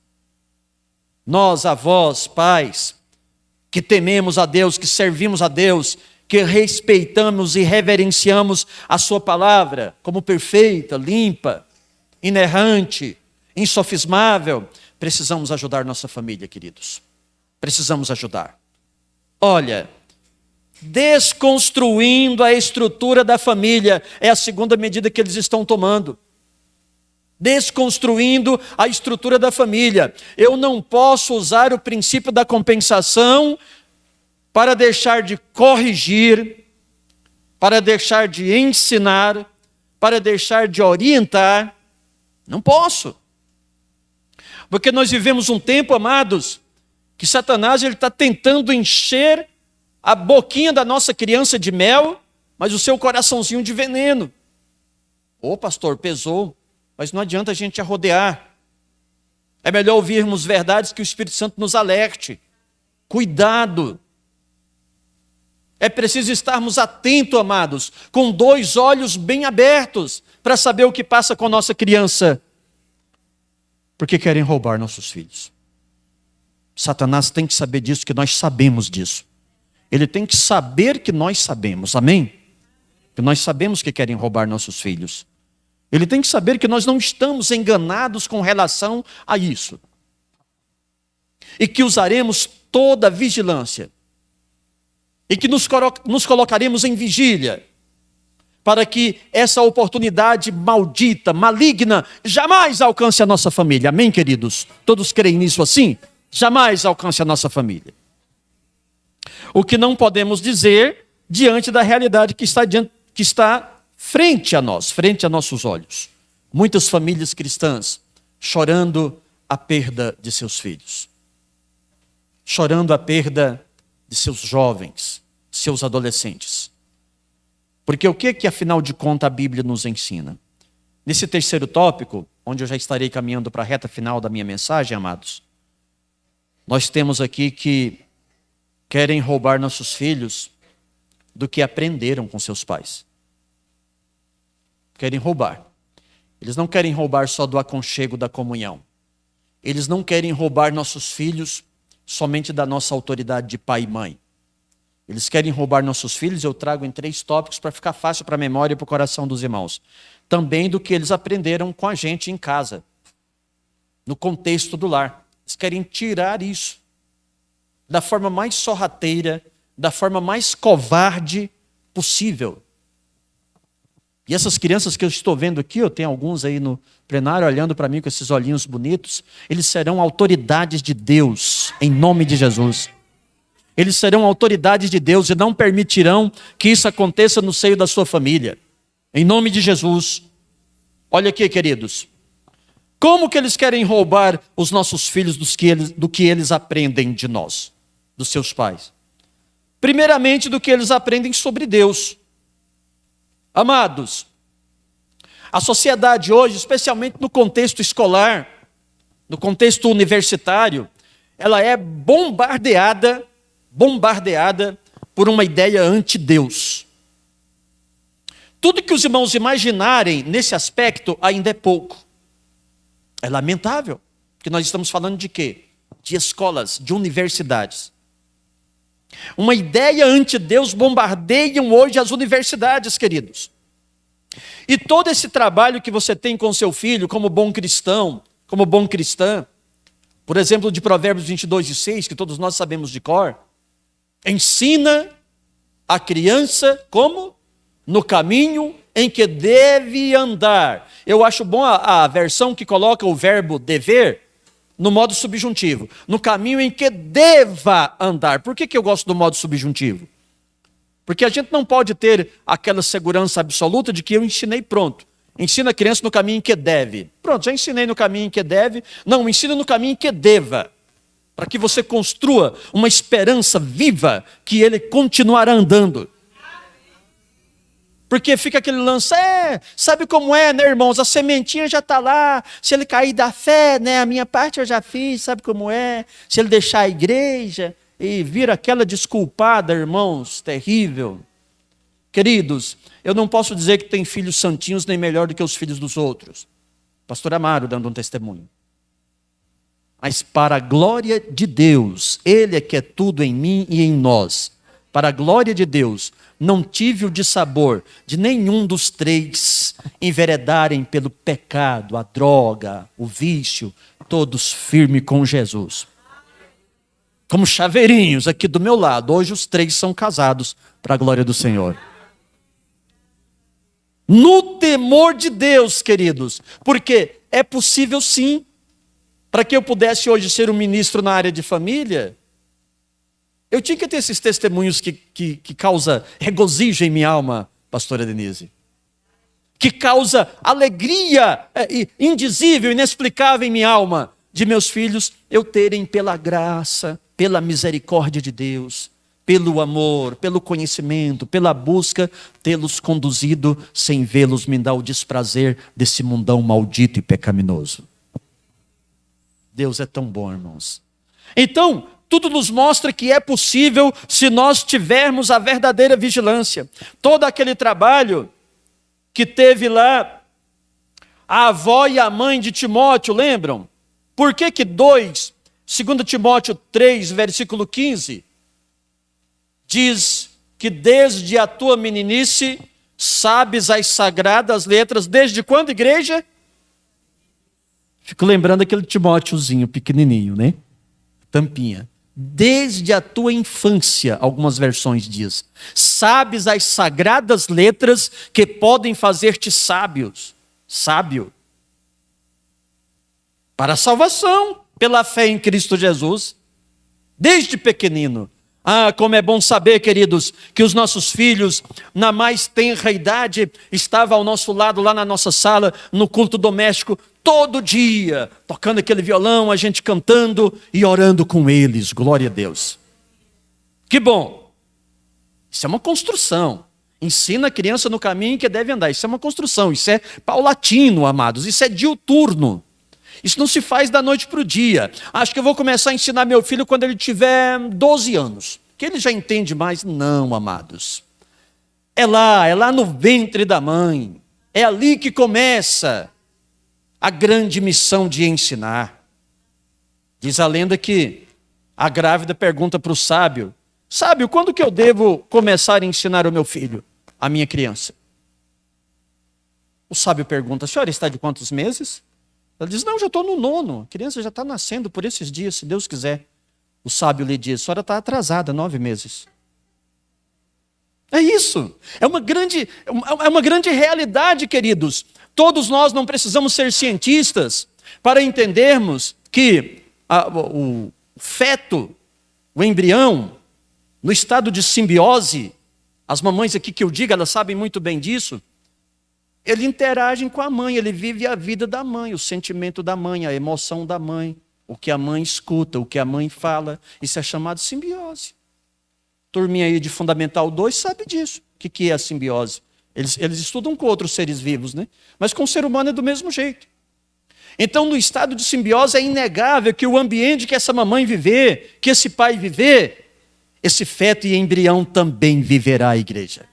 Nós, avós, pais, que tememos a Deus, que servimos a Deus, que respeitamos e reverenciamos a sua palavra como perfeita, limpa, inerrante, insofismável, precisamos ajudar nossa família, queridos. Precisamos ajudar. Olha, desconstruindo a estrutura da família é a segunda medida que eles estão tomando. Desconstruindo a estrutura da família. Eu não posso usar o princípio da compensação para deixar de corrigir, para deixar de ensinar, para deixar de orientar. Não posso. Porque nós vivemos um tempo, amados, que Satanás está tentando encher a boquinha da nossa criança de mel, mas o seu coraçãozinho de veneno. Ô pastor, pesou, mas não adianta a gente arrodear. É melhor ouvirmos verdades que o Espírito Santo nos alerte. Cuidado. É preciso estarmos atentos, amados, com 2 olhos bem abertos, para saber o que passa com a nossa criança. Porque querem roubar nossos filhos. Satanás tem que saber disso, que nós sabemos disso. Ele tem que saber que nós sabemos, amém? Que nós sabemos que querem roubar nossos filhos. Ele tem que saber que nós não estamos enganados com relação a isso. E que usaremos toda a vigilância. E que nos colocaremos em vigília. Para que essa oportunidade maldita, maligna, jamais alcance a nossa família. Amém, queridos? Todos creem nisso assim? Jamais alcance a nossa família. O que não podemos dizer diante da realidade que está frente a nós, frente a nossos olhos. Muitas famílias cristãs chorando a perda de seus filhos. Chorando a perda de seus jovens, seus adolescentes. Porque o que afinal de contas a Bíblia nos ensina? Nesse terceiro tópico, onde eu já estarei caminhando para a reta final da minha mensagem, amados, nós temos aqui que querem roubar nossos filhos do que aprenderam com seus pais. Querem roubar. Eles não querem roubar só do aconchego da comunhão. Eles não querem roubar nossos filhos somente da nossa autoridade de pai e mãe. Eles querem roubar nossos filhos, eu trago em 3 tópicos para ficar fácil para a memória e para o coração dos irmãos. Também do que eles aprenderam com a gente em casa, no contexto do lar. Eles querem tirar isso da forma mais sorrateira, da forma mais covarde possível. E essas crianças que eu estou vendo aqui, eu tenho alguns aí no plenário olhando para mim com esses olhinhos bonitos, eles serão autoridades de Deus, em nome de Jesus. Eles serão autoridades de Deus e não permitirão que isso aconteça no seio da sua família. Em nome de Jesus. Olha aqui, queridos. Como que eles querem roubar os nossos filhos do que eles aprendem de nós, dos seus pais? Primeiramente, do que eles aprendem sobre Deus. Amados, a sociedade hoje, especialmente no contexto escolar, no contexto universitário, ela é bombardeada por uma ideia anti-Deus. Tudo que os irmãos imaginarem nesse aspecto ainda é pouco. É lamentável, porque nós estamos falando de quê? De escolas, de universidades. Uma ideia anti-Deus bombardeiam hoje as universidades, queridos. E todo esse trabalho que você tem com seu filho, como bom cristão, como bom cristã, por exemplo, de Provérbios 22:6, que todos nós sabemos de cor, ensina a criança como? No caminho em que deve andar. Eu acho bom a versão que coloca o verbo dever no modo subjuntivo. No caminho em que deva andar. Por que eu gosto do modo subjuntivo? Porque a gente não pode ter aquela segurança absoluta de que eu ensinei pronto. Ensina a criança no caminho em que deve. Pronto, já ensinei no caminho em que deve. Não, ensina no caminho em que deva. Para que você construa uma esperança viva que ele continuará andando. Porque fica aquele lance, sabe como é, né, irmãos? A sementinha já está lá, se ele cair da fé, né, a minha parte eu já fiz, sabe como é? Se ele deixar a igreja e vir aquela desculpada, irmãos, terrível. Queridos, eu não posso dizer que tem filhos santinhos nem melhor do que os filhos dos outros. Pastor Amaro dando um testemunho. Mas para a glória de Deus, Ele é que é tudo em mim e em nós. Para a glória de Deus, não tive o dissabor de nenhum dos 3 enveredarem pelo pecado, a droga, o vício, todos firmes com Jesus. Como chaveirinhos aqui do meu lado, hoje os 3 são casados para a glória do Senhor. No temor de Deus, queridos, porque é possível sim, para que eu pudesse hoje ser um ministro na área de família, eu tinha que ter esses testemunhos que causa regozijo em minha alma, pastora Denise. Que causa alegria indizível, inexplicável em minha alma, de meus filhos eu terem pela graça, pela misericórdia de Deus, pelo amor, pelo conhecimento, pela busca, tê-los conduzido sem vê-los me dar o desprazer desse mundão maldito e pecaminoso. Deus é tão bom, irmãos. Então, tudo nos mostra que é possível se nós tivermos a verdadeira vigilância. Todo aquele trabalho que teve lá a avó e a mãe de Timóteo, lembram? Por que 2 Timóteo 3, versículo 15, diz que desde a tua meninice sabes as sagradas letras, desde quando, igreja? Fico lembrando aquele Timóteozinho pequenininho, né? Tampinha. Desde a tua infância, algumas versões diz, sabes as sagradas letras que podem fazer-te sábio, para a salvação, pela fé em Cristo Jesus, desde pequenino. Como é bom saber, queridos, que os nossos filhos, na mais tenra idade, estavam ao nosso lado, lá na nossa sala, no culto doméstico, todo dia, tocando aquele violão, a gente cantando e orando com eles, glória a Deus. Que bom! Isso é uma construção. Ensina a criança no caminho que deve andar. Isso é uma construção, isso é paulatino, amados, isso é diuturno. Isso não se faz da noite para o dia. Acho que eu vou começar a ensinar meu filho quando ele tiver 12 anos. Que ele já entende mais. Não, amados. É lá no ventre da mãe. É ali que começa a grande missão de ensinar. Diz a lenda que a grávida pergunta para o sábio: sábio, quando que eu devo começar a ensinar o meu filho, a minha criança? O sábio pergunta: a senhora está de quantos meses? Ela diz: não, já estou no 9º. A criança já está nascendo por esses dias, se Deus quiser. O sábio lhe diz: a senhora está atrasada 9 meses. É isso. É uma grande realidade, queridos. Todos nós não precisamos ser cientistas para entendermos que o feto, o embrião, no estado de simbiose, as mamães aqui que eu digo, elas sabem muito bem disso, ele interage com a mãe, ele vive a vida da mãe, o sentimento da mãe, a emoção da mãe, o que a mãe escuta, o que a mãe fala. Isso é chamado simbiose. Turminha aí de Fundamental 2 sabe disso. O que é a simbiose? Eles estudam com outros seres vivos, né? Mas com o ser humano é do mesmo jeito. Então, no estado de simbiose, é inegável que o ambiente que essa mamãe viver, que esse pai viver, esse feto e embrião também viverá a igreja.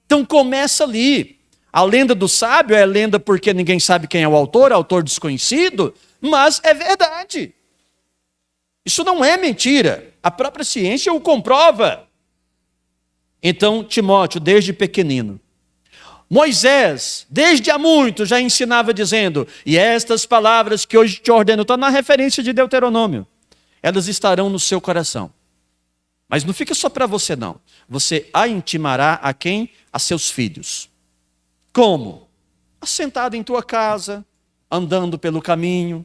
Então, começa ali. A lenda do sábio é lenda porque ninguém sabe quem é o autor desconhecido, mas é verdade. Isso não é mentira. A própria ciência o comprova. Então, Timóteo, desde pequenino. Moisés, desde há muito, já ensinava dizendo: e estas palavras que hoje te ordeno, estão na referência de Deuteronômio, elas estarão no seu coração. Mas não fica só para você, não. Você a intimará a quem? A seus filhos. Como? Assentado em tua casa, andando pelo caminho,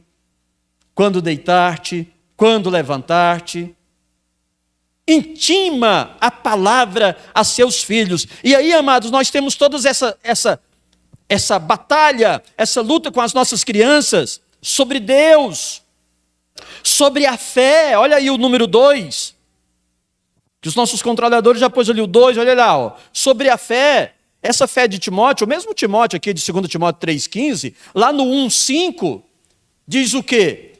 quando deitar-te, quando levantar-te. Intima a palavra a seus filhos. E aí, amados, nós temos toda essa batalha, essa luta com as nossas crianças sobre Deus, sobre a fé. Olha aí o número 2, que os nossos controladores já pôs ali o 2, olha lá, ó. Sobre a fé. Essa fé de Timóteo, o mesmo Timóteo aqui de 2 Timóteo 3,15, lá no 1,5, diz o quê?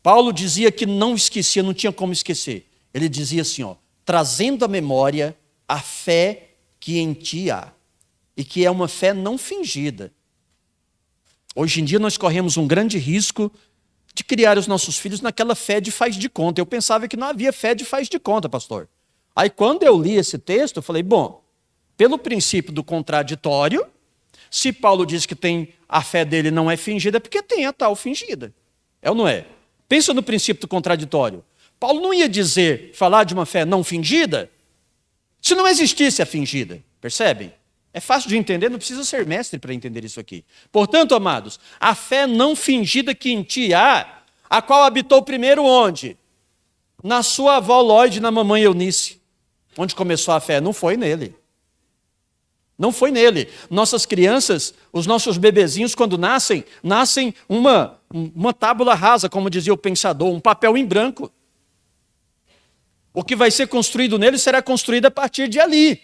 Paulo dizia que não esquecia, não tinha como esquecer. Ele dizia assim, ó, trazendo à memória a fé que em ti há, e que é uma fé não fingida. Hoje em dia nós corremos um grande risco de criar os nossos filhos naquela fé de faz de conta. Eu pensava que não havia fé de faz de conta, pastor. Aí quando eu li esse texto, eu falei, bom, pelo princípio do contraditório, se Paulo diz que a fé dele não é fingida, é porque tem a tal fingida. É ou não é? Pensa no princípio do contraditório. Paulo não ia falar de uma fé não fingida, se não existisse a fingida. Percebem? É fácil de entender, não precisa ser mestre para entender isso aqui. Portanto, amados, a fé não fingida que em ti há, a qual habitou primeiro onde? Na sua avó Lloyd, na mamãe Eunice. Onde começou a fé? Não foi nele. Não foi nele. Nossas crianças, os nossos bebezinhos, quando nascem uma tábula rasa, como dizia o pensador, um papel em branco. O que vai ser construído nele será construído a partir de ali.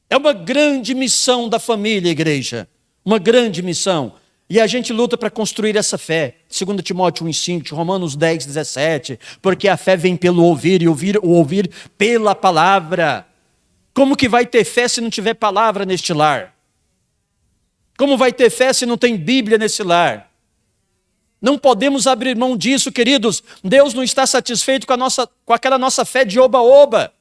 É uma grande missão da família, igreja. Uma grande missão. E a gente luta para construir essa fé. 2 Timóteo 1,5, Romanos 10, 17. Porque a fé vem pelo ouvir, e o ouvir pela palavra. Como que vai ter fé se não tiver palavra neste lar? Como vai ter fé se não tem Bíblia nesse lar? Não podemos abrir mão disso, queridos. Deus não está satisfeito com aquela nossa fé de oba-oba.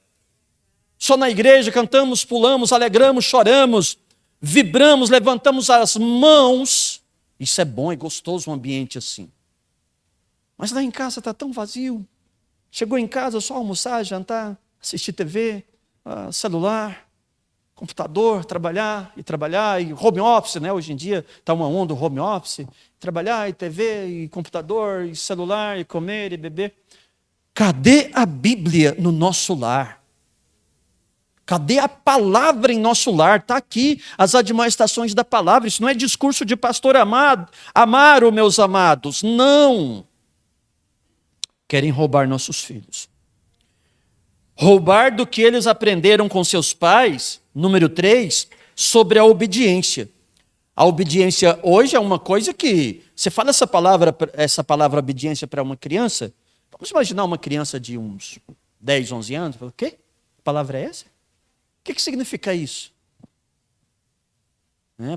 Só na igreja cantamos, pulamos, alegramos, choramos, vibramos, levantamos as mãos. Isso é bom, é gostoso um ambiente assim. Mas lá em casa está tão vazio. Chegou em casa só almoçar, jantar, assistir TV, celular, computador, trabalhar, e home office, né? Hoje em dia está uma onda, home office, trabalhar, e TV, e computador, e celular, e comer, e beber. Cadê a Bíblia no nosso lar? Cadê a palavra em nosso lar? Está aqui as admoestações da palavra. Isso não é discurso de pastor Amaro, meus amados. Não. Querem roubar nossos filhos. Roubar do que eles aprenderam com seus pais Número 3, sobre a obediência. A obediência hoje é uma coisa que, você fala essa palavra obediência para uma criança, vamos imaginar uma criança de uns 10, 11 anos, fala, o quê? Que palavra é essa? O que significa isso?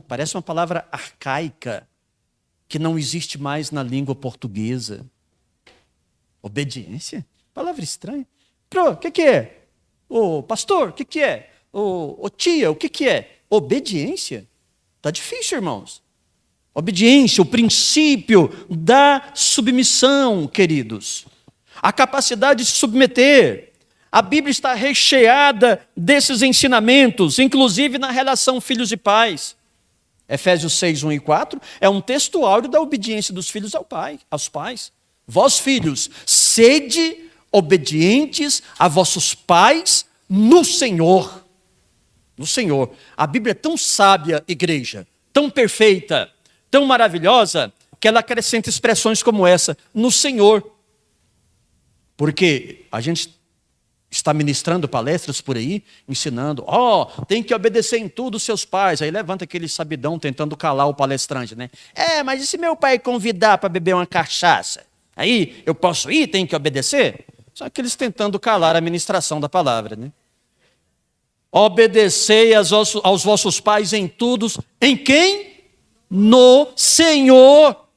Parece uma palavra arcaica, que não existe mais na língua portuguesa. Obediência? Palavra estranha. O que é? Ô pastor, o que é? Ô tia, o que é? Obediência? Está difícil, irmãos. Obediência, o princípio da submissão, queridos. A capacidade de se submeter. A Bíblia está recheada desses ensinamentos, inclusive na relação filhos e pais. Efésios 6, 1 e 4 é um texto áureo da obediência dos filhos aos pais. Vós, filhos, sede obedientes a vossos pais no Senhor. No Senhor. A Bíblia é tão sábia, igreja, tão perfeita, tão maravilhosa, que ela acrescenta expressões como essa, no Senhor. Porque a gente está ministrando palestras por aí, ensinando, tem que obedecer em tudo os seus pais. Aí levanta aquele sabidão tentando calar o palestrante, né? Mas e se meu pai convidar para beber uma cachaça? Aí eu posso ir, tenho que obedecer? Só aqueles tentando calar a ministração da palavra, né? Obedecei aos vossos pais em tudo. Em quem? No Senhor.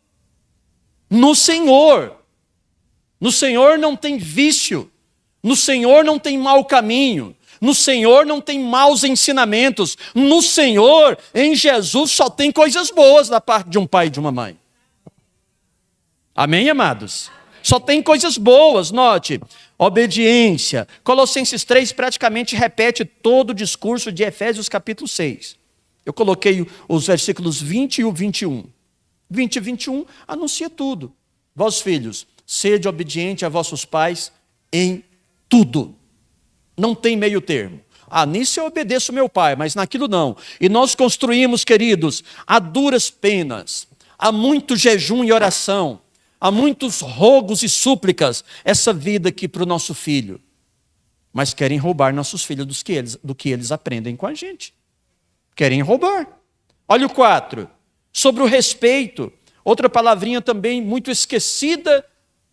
No Senhor. No Senhor não tem vício. No Senhor não tem mau caminho. No Senhor não tem maus ensinamentos. No Senhor, em Jesus, só tem coisas boas da parte de um pai e de uma mãe. Amém, amados? Só tem coisas boas, note. Obediência. Colossenses 3 praticamente repete todo o discurso de Efésios capítulo 6. Eu coloquei os versículos 20 e o 21. 20 e 21 anuncia tudo. Vós, filhos, sede obediente a vossos pais em tudo. Não tem meio termo. Nisso eu obedeço meu pai, mas naquilo não. E nós construímos, queridos, a duras penas, há muito jejum e oração, há muitos rogos e súplicas, essa vida aqui para o nosso filho. Mas querem roubar nossos filhos do que eles aprendem com a gente. Querem roubar. Olha o 4. Sobre o respeito. Outra palavrinha também muito esquecida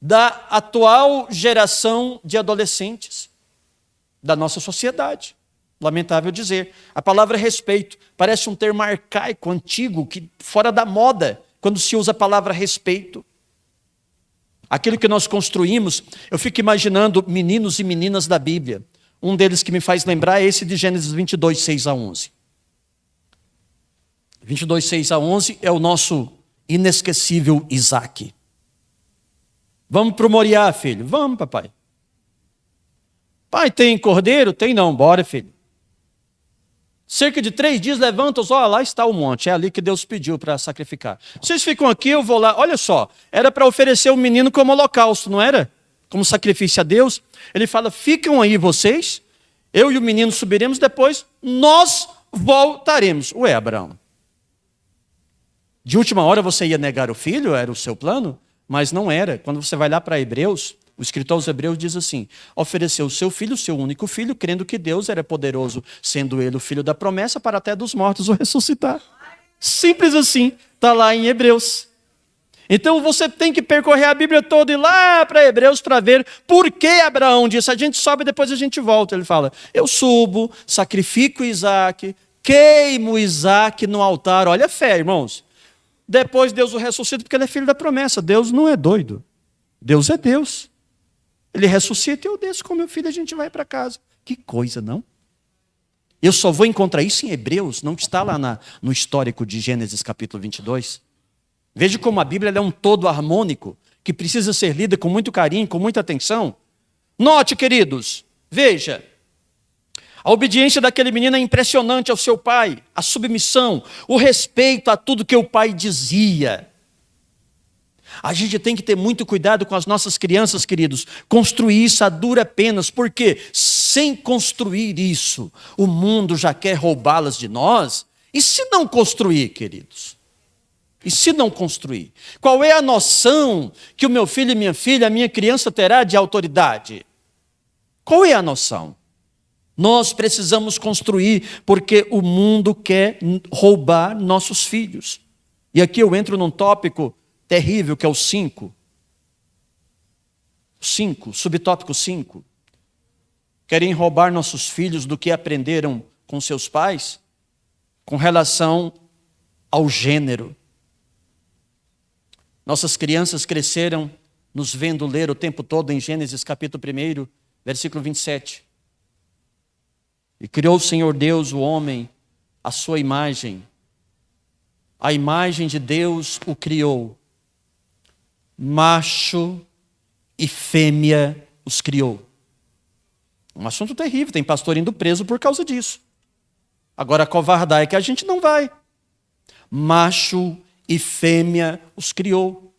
da atual geração de adolescentes da nossa sociedade. Lamentável dizer. A palavra respeito parece um termo arcaico, antigo, que fora da moda, quando se usa a palavra respeito. Aquilo que nós construímos, eu fico imaginando meninos e meninas da Bíblia. Um deles que me faz lembrar é esse de Gênesis 22, 6 a 11. 22, 6 a 11 é o nosso inesquecível Isaac. Vamos para o Moriá, filho? Vamos, papai. Pai, tem cordeiro? Tem não, bora, filho. Cerca de 3 dias, levanta-os, lá está o monte, é ali que Deus pediu para sacrificar. Vocês ficam aqui, eu vou lá. Olha só, era para oferecer o menino como holocausto, não era? Como sacrifício a Deus. Ele fala, ficam aí vocês, eu e o menino subiremos, depois nós voltaremos. Ué, Abraão, de última hora você ia negar o filho? Era o seu plano? Mas não era. Quando você vai lá para Hebreus, o escritor aos Hebreus diz assim, ofereceu o seu filho, o seu único filho, crendo que Deus era poderoso, sendo ele o filho da promessa, para até dos mortos o ressuscitar. Simples assim, está lá em Hebreus. Então você tem que percorrer a Bíblia toda e ir lá para Hebreus para ver por que Abraão disse, a gente sobe e depois a gente volta. Ele fala, eu subo, sacrifico Isaac, queimo Isaac no altar. Olha a fé, irmãos. Depois Deus o ressuscita porque ele é filho da promessa. Deus não é doido. Deus é Deus. Ele ressuscita e eu desço com meu filho e a gente vai para casa. Que coisa, não? Eu só vou encontrar isso em Hebreus, não está lá no histórico de Gênesis capítulo 22. Veja como a Bíblia é um todo harmônico, que precisa ser lida com muito carinho, com muita atenção. Note, queridos, veja. A obediência daquele menino é impressionante ao seu pai, a submissão, o respeito a tudo que o pai dizia. A gente tem que ter muito cuidado com as nossas crianças, queridos, construir isso a dura penas, porque sem construir isso, o mundo já quer roubá-las de nós. E se não construir, queridos? E se não construir? Qual é a noção que o meu filho e minha filha, a minha criança terá de autoridade? Qual é a noção? Nós precisamos construir, porque o mundo quer roubar nossos filhos. E aqui eu entro num tópico terrível, que é o 5. 5, subtópico 5. Querem roubar nossos filhos do que aprenderam com seus pais com relação ao gênero. Nossas crianças cresceram nos vendo ler o tempo todo em Gênesis capítulo 1, versículo 27. E criou o Senhor Deus o homem à sua imagem. A imagem de Deus o criou. Macho e fêmea os criou. Um assunto terrível, tem pastor indo preso por causa disso. Agora a covardade é que a gente não vai. Macho e fêmea os criou.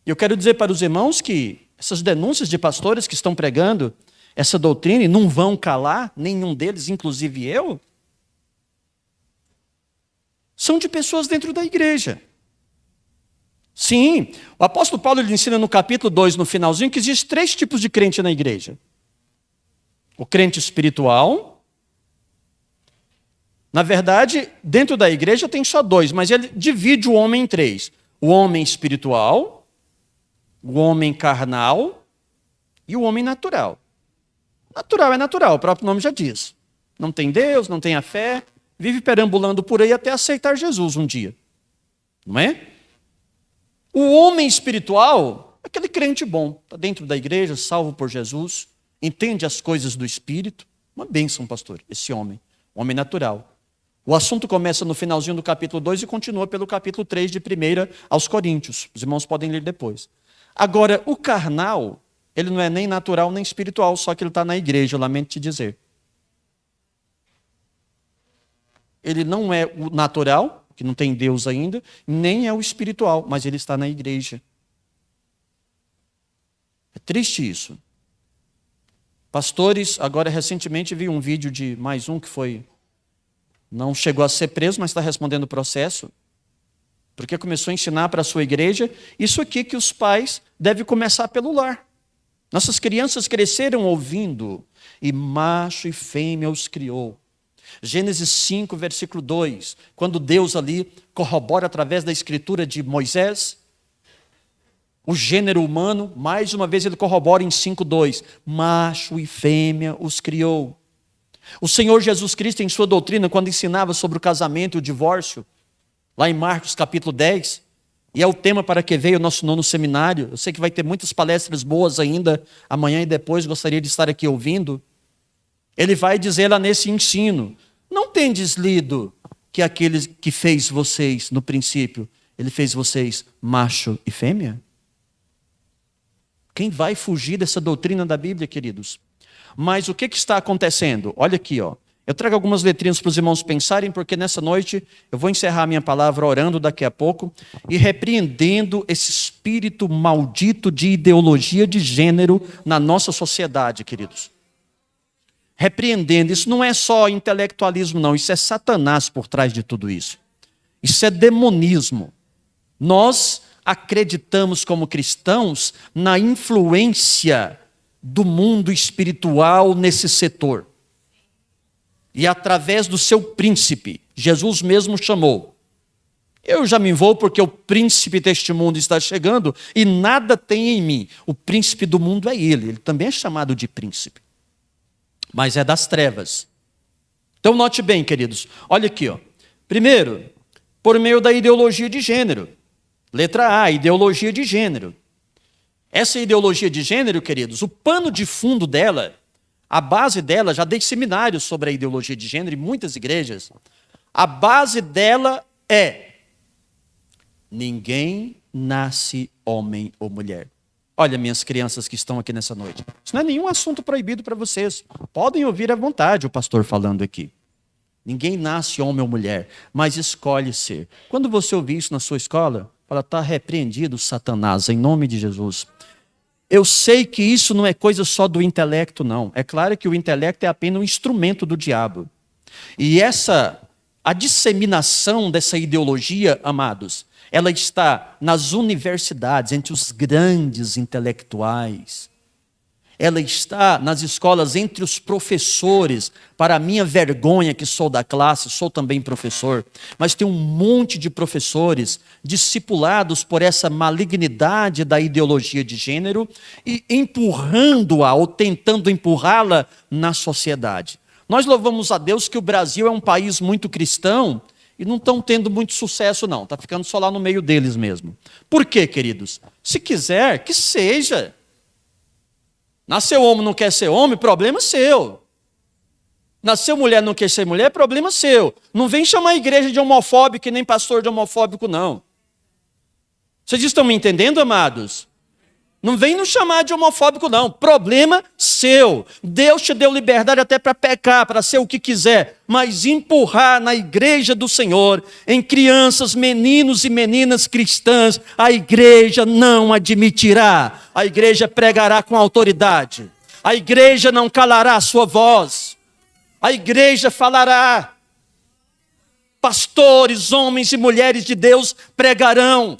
E eu quero dizer para os irmãos que essas denúncias de pastores que estão pregando essa doutrina e não vão calar, nenhum deles, inclusive eu, são de pessoas dentro da igreja. Sim, o apóstolo Paulo ele ensina no capítulo 2, no finalzinho, que existem 3 tipos de crente na igreja. O crente espiritual. Na verdade, dentro da igreja tem só 2, mas ele divide o homem em 3. O homem espiritual, o homem carnal e o homem natural. Natural é natural, o próprio nome já diz. Não tem Deus, não tem a fé, vive perambulando por aí até aceitar Jesus um dia. Não é? O homem espiritual, aquele crente bom, está dentro da igreja, salvo por Jesus, entende as coisas do Espírito. Uma bênção, pastor, esse homem natural. O assunto começa no finalzinho do capítulo 2 e continua pelo capítulo 3 de 1 aos Coríntios. Os irmãos podem ler depois. Agora, o carnal, ele não é nem natural nem espiritual, só que ele está na igreja, eu lamento te dizer. Ele não é o natural, que não tem Deus ainda, nem é o espiritual, mas ele está na igreja. É triste isso. Pastores, agora recentemente vi um vídeo de mais um que foi, não chegou a ser preso, mas está respondendo o processo, porque começou a ensinar para a sua igreja isso aqui que os pais devem começar pelo lar. Nossas crianças cresceram ouvindo, e macho e fêmea os criou. Gênesis 5, versículo 2, quando Deus ali corrobora através da escritura de Moisés, o gênero humano, mais uma vez ele corrobora em 5:2, macho e fêmea os criou. O Senhor Jesus Cristo, em sua doutrina, quando ensinava sobre o casamento e o divórcio, lá em Marcos capítulo 10, e é o tema para que veio o nosso 9º seminário, eu sei que vai ter muitas palestras boas ainda, amanhã e depois, gostaria de estar aqui ouvindo. Ele vai dizer lá nesse ensino, não tendes lido que aquele que fez vocês no princípio, ele fez vocês macho e fêmea? Quem vai fugir dessa doutrina da Bíblia, queridos? Mas o que está acontecendo? Olha aqui, ó. Eu trago algumas letrinhas para os irmãos pensarem, porque nessa noite eu vou encerrar a minha palavra orando daqui a pouco e repreendendo esse espírito maldito de ideologia de gênero na nossa sociedade, queridos. Repreendendo, isso não é só intelectualismo não, isso é Satanás por trás de tudo isso. Isso é demonismo. Nós acreditamos como cristãos na influência do mundo espiritual nesse setor. E através do seu príncipe, Jesus mesmo chamou. Eu já me vou porque o príncipe deste mundo está chegando e nada tem em mim. O príncipe do mundo é ele também é chamado de príncipe. Mas é das trevas. Então note bem, queridos, olha aqui, ó. Primeiro, por meio da ideologia de gênero. Letra A, ideologia de gênero. Essa ideologia de gênero, queridos, o pano de fundo dela, a base dela, já dei seminários sobre a ideologia de gênero em muitas igrejas, a base dela é: ninguém nasce homem ou mulher. Olha, minhas crianças que estão aqui nessa noite, isso não é nenhum assunto proibido para vocês. Podem ouvir à vontade o pastor falando aqui. Ninguém nasce homem ou mulher, mas escolhe ser. Quando você ouvir isso na sua escola, fala, está repreendido Satanás, em nome de Jesus. Eu sei que isso não é coisa só do intelecto, não. É claro que o intelecto é apenas um instrumento do diabo. E a disseminação dessa ideologia, amados, ela está nas universidades, entre os grandes intelectuais. ela está nas escolas entre os professores. Para a minha vergonha, que sou da classe, sou também professor, mas tem um monte de professores discipulados por essa malignidade da ideologia de gênero e empurrando-a ou tentando empurrá-la na sociedade. Nós louvamos a Deus que o Brasil é um país muito cristão e não estão tendo muito sucesso não, está ficando só lá no meio deles mesmo. Por quê, queridos? Se quiser, que seja. Nasceu homem, não quer ser homem, problema seu. Nasceu mulher, não quer ser mulher, problema seu. Não vem chamar a igreja de homofóbico e nem pastor de homofóbico, não. Vocês estão me entendendo, amados? Não vem nos chamar de homofóbico, não. Problema seu. Deus te deu liberdade até para pecar, para ser o que quiser. Mas empurrar na igreja do Senhor, em crianças, meninos e meninas cristãs, a igreja não admitirá. A igreja pregará com autoridade. A igreja não calará a sua voz. A igreja falará. Pastores, homens e mulheres de Deus pregarão.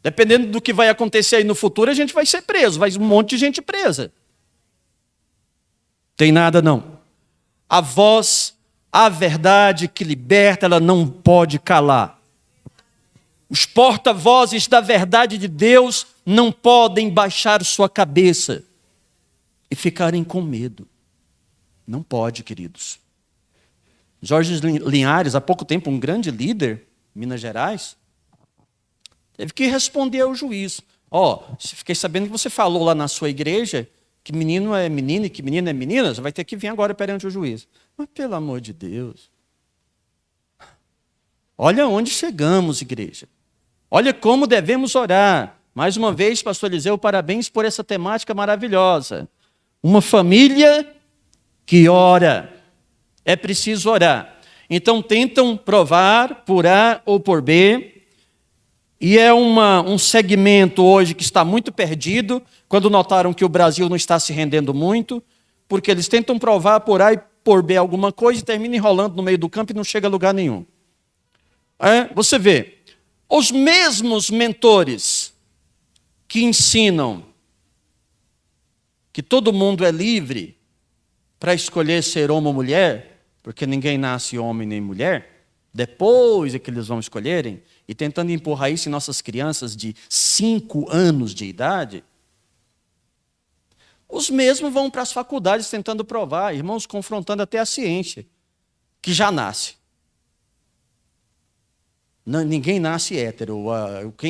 Dependendo do que vai acontecer aí no futuro, a gente vai ser preso, vai um monte de gente presa. Tem nada não. A voz, a verdade que liberta, ela não pode calar. Os porta-vozes da verdade de Deus não podem baixar sua cabeça e ficarem com medo. Não pode, queridos. Jorge Linhares, há pouco tempo, um grande líder em Minas Gerais, teve que responder ao juiz. Fiquei sabendo que você falou lá na sua igreja que menino é menino e que menina é menina, você vai ter que vir agora perante o juiz. Mas pelo amor de Deus. Olha onde chegamos, igreja. Olha como devemos orar. Mais uma vez, pastor Eliseu, parabéns por essa temática maravilhosa. Uma família que ora. É preciso orar. Então tentam provar por A ou por B. E é um segmento hoje que está muito perdido, quando notaram que o Brasil não está se rendendo muito, porque eles tentam provar por A e por B alguma coisa e terminam enrolando no meio do campo e não chega a lugar nenhum. Você vê, os mesmos mentores que ensinam que todo mundo é livre para escolher ser homem ou mulher, porque ninguém nasce homem nem mulher, depois é que eles vão escolherem, e tentando empurrar isso em nossas crianças de 5 anos de idade, os mesmos vão para as faculdades tentando provar, irmãos, confrontando até a ciência, que já nasce. Não, ninguém nasce hétero.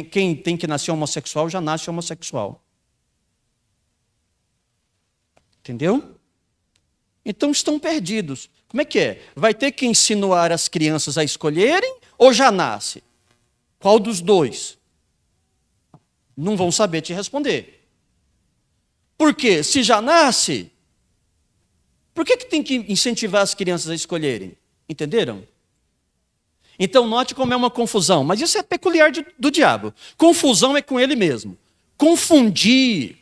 Quem tem que nascer homossexual já nasce homossexual. Entendeu? Então estão perdidos. Como é que é? Vai ter que insinuar as crianças a escolherem ou já nasce? Qual dos dois? Não vão saber te responder. Por quê? Se já nasce, por que tem que incentivar as crianças a escolherem? Entenderam? Então note como é uma confusão. Mas isso é peculiar do diabo. Confusão é com ele mesmo. Confundir,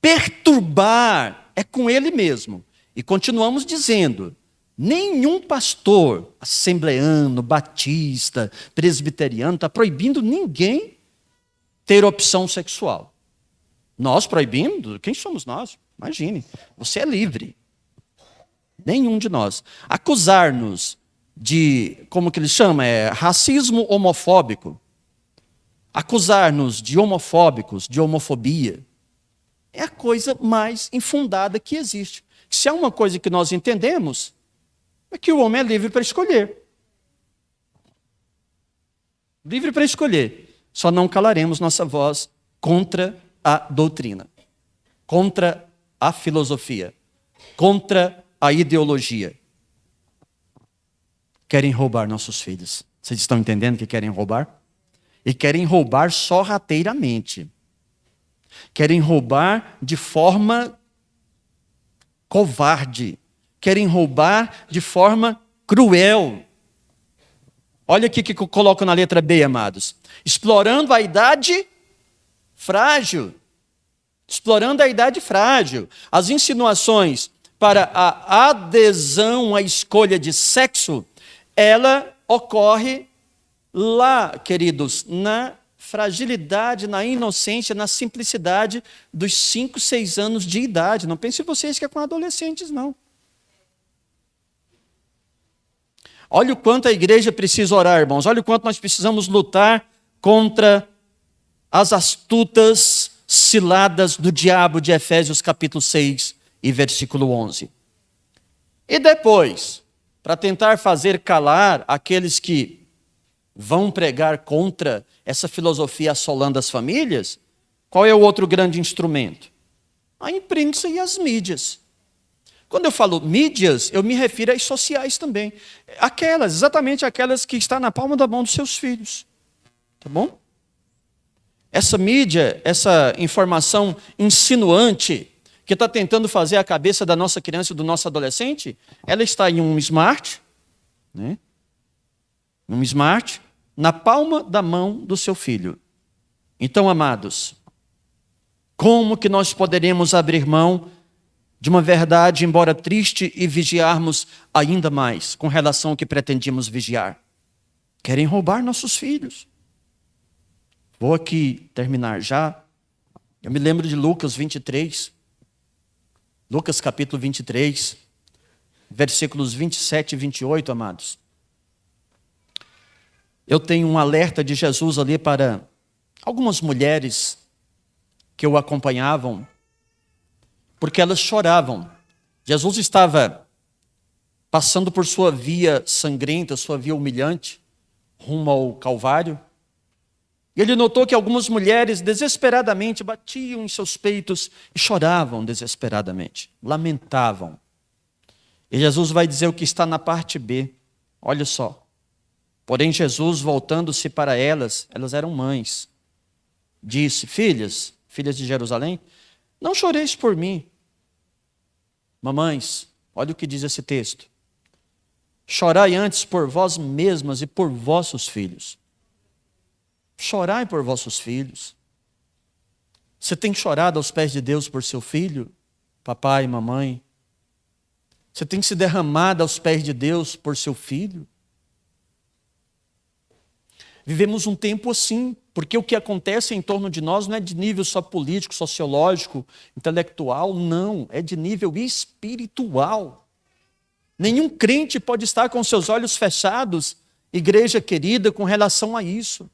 perturbar é com ele mesmo. E continuamos dizendo, nenhum pastor assembleano, batista, presbiteriano está proibindo ninguém ter opção sexual. Nós proibimos? Quem somos nós? Imagine, você é livre. Nenhum de nós. Acusar-nos de, como que eles chamam? Racismo homofóbico. Acusar-nos de homofóbicos, de homofobia, é a coisa mais infundada que existe. Se há uma coisa que nós entendemos, é que o homem é livre para escolher. Livre para escolher. Só não calaremos nossa voz contra a doutrina, contra a filosofia, contra a ideologia. Querem roubar nossos filhos. Vocês estão entendendo que querem roubar? E querem roubar sorrateiramente. Querem roubar de forma covarde. Querem roubar de forma cruel. Olha aqui que eu coloco na letra B, amados. Explorando a idade frágil. Explorando a idade frágil. As insinuações para a adesão à escolha de sexo, ela ocorre lá, queridos, na fragilidade, na inocência, na simplicidade dos 5, 6 anos de idade. Não pense vocês que é com adolescentes, não. Olha o quanto a igreja precisa orar, irmãos. Olha o quanto nós precisamos lutar contra as astutas ciladas do diabo de Efésios capítulo 6 e versículo 11. E depois, para tentar fazer calar aqueles que vão pregar contra essa filosofia assolando as famílias, qual é o outro grande instrumento? A imprensa e as mídias. Quando eu falo mídias, eu me refiro às sociais também. Exatamente aquelas que estão na palma da mão dos seus filhos. Tá bom? Essa mídia, essa informação insinuante, que está tentando fazer a cabeça da nossa criança e do nosso adolescente, ela está em um smart, né? Um smart, na palma da mão do seu filho. Então, amados, como que nós poderemos abrir mão de uma verdade, embora triste, e vigiarmos ainda mais com relação ao que pretendíamos vigiar? Querem roubar nossos filhos. Vou aqui terminar já. Eu me lembro de Lucas 23. Lucas capítulo 23, versículos 27 e 28, amados. Eu tenho um alerta de Jesus ali para algumas mulheres que o acompanhavam, porque elas choravam. Jesus estava passando por sua via sangrenta, sua via humilhante, rumo ao Calvário. E ele notou que algumas mulheres desesperadamente batiam em seus peitos e choravam desesperadamente, lamentavam. E Jesus vai dizer o que está na parte B. Olha só. Porém, Jesus, voltando-se para elas, elas eram mães, disse: filhas de Jerusalém, não choreis por mim. Mamães, olha o que diz esse texto. Chorai antes por vós mesmas e por vossos filhos. Chorai por vossos filhos. Você tem chorado aos pés de Deus por seu filho, papai e mamãe? Você tem se derramado aos pés de Deus por seu filho? Vivemos um tempo assim, porque o que acontece em torno de nós não é de nível só político, sociológico, intelectual, não, é de nível espiritual. Nenhum crente pode estar com seus olhos fechados, igreja querida, com relação a isso.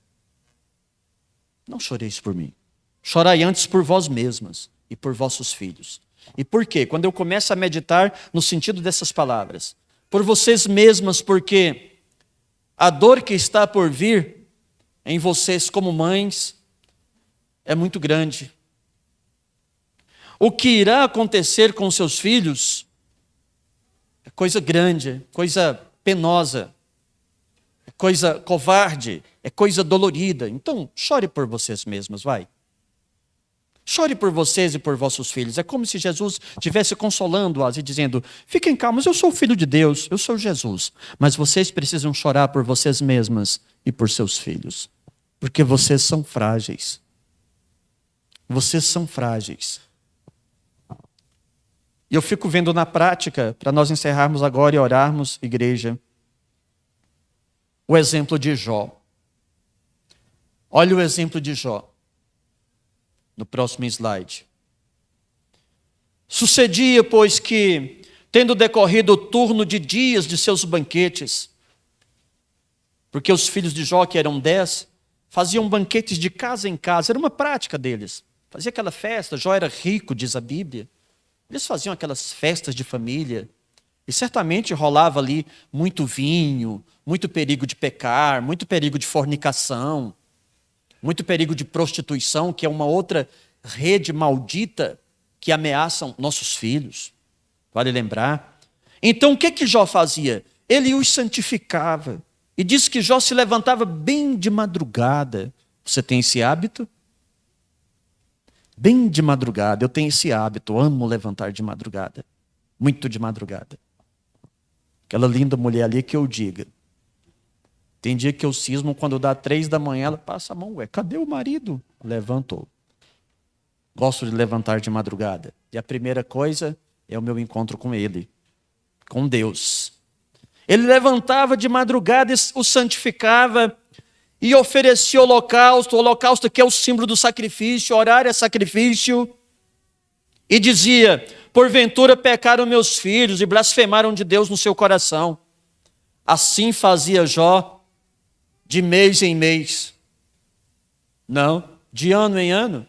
Não choreis por mim. Chorai antes por vós mesmas e por vossos filhos. E por quê? Quando eu começo a meditar no sentido dessas palavras, por vocês mesmas, porque a dor que está por vir em vocês como mães é muito grande. O que irá acontecer com seus filhos é coisa grande, coisa penosa, é coisa covarde, é coisa dolorida. Então, chore por vocês mesmas, vai. Chore por vocês e por vossos filhos. É como se Jesus estivesse consolando-as e dizendo: fiquem calmos, eu sou o Filho de Deus, eu sou Jesus. Mas vocês precisam chorar por vocês mesmas e por seus filhos. Porque vocês são frágeis. Vocês são frágeis. E eu fico vendo na prática, para nós encerrarmos agora e orarmos, igreja, o exemplo de Jó. Olha o exemplo de Jó. No próximo slide. Sucedia, pois, que, tendo decorrido o turno de dias de seus banquetes, porque os filhos de Jó, que eram 10, faziam banquetes de casa em casa, era uma prática deles. Fazia aquela festa, Jó era rico, diz a Bíblia. Eles faziam aquelas festas de família. E certamente rolava ali muito vinho, muito perigo de pecar, muito perigo de fornicação, muito perigo de prostituição, que é uma outra rede maldita que ameaçam nossos filhos. Vale lembrar. Então o que Jó fazia? Ele os santificava. E diz que Jó se levantava bem de madrugada. Você tem esse hábito? Bem de madrugada. Eu tenho esse hábito. Eu amo levantar de madrugada. Muito de madrugada. Aquela linda mulher ali que eu diga. Tem dia que eu cismo, quando dá 3 da manhã, ela passa a mão. Ué, cadê o marido? Levantou. Gosto de levantar de madrugada. E a primeira coisa é o meu encontro com Ele. Com Deus. Ele levantava de madrugada, o santificava, e oferecia holocausto, o holocausto que é o símbolo do sacrifício, orar é sacrifício, e dizia: porventura pecaram meus filhos e blasfemaram de Deus no seu coração. Assim fazia Jó de mês em mês. Não. De ano em ano?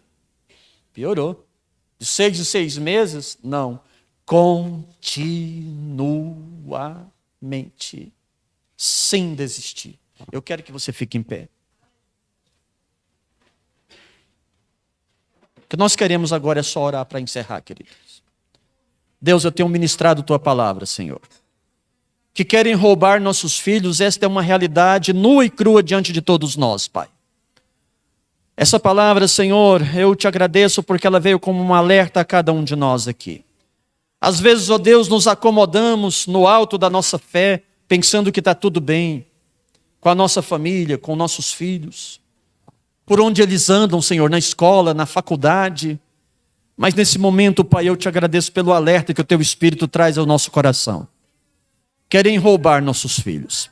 Piorou. De 6 em 6 meses? Não. Continuamente. Sem desistir. Eu quero que você fique em pé. O que nós queremos agora é só orar para encerrar, queridos. Deus, eu tenho ministrado tua palavra, Senhor. Que querem roubar nossos filhos, esta é uma realidade nua e crua diante de todos nós, Pai. Essa palavra, Senhor, eu te agradeço porque ela veio como um alerta a cada um de nós aqui. Às vezes, ó Deus, nos acomodamos no alto da nossa fé, pensando que está tudo bem com a nossa família, com nossos filhos, por onde eles andam, Senhor, na escola, na faculdade. Mas nesse momento, Pai, eu te agradeço pelo alerta que o Teu Espírito traz ao nosso coração. Querem roubar nossos filhos.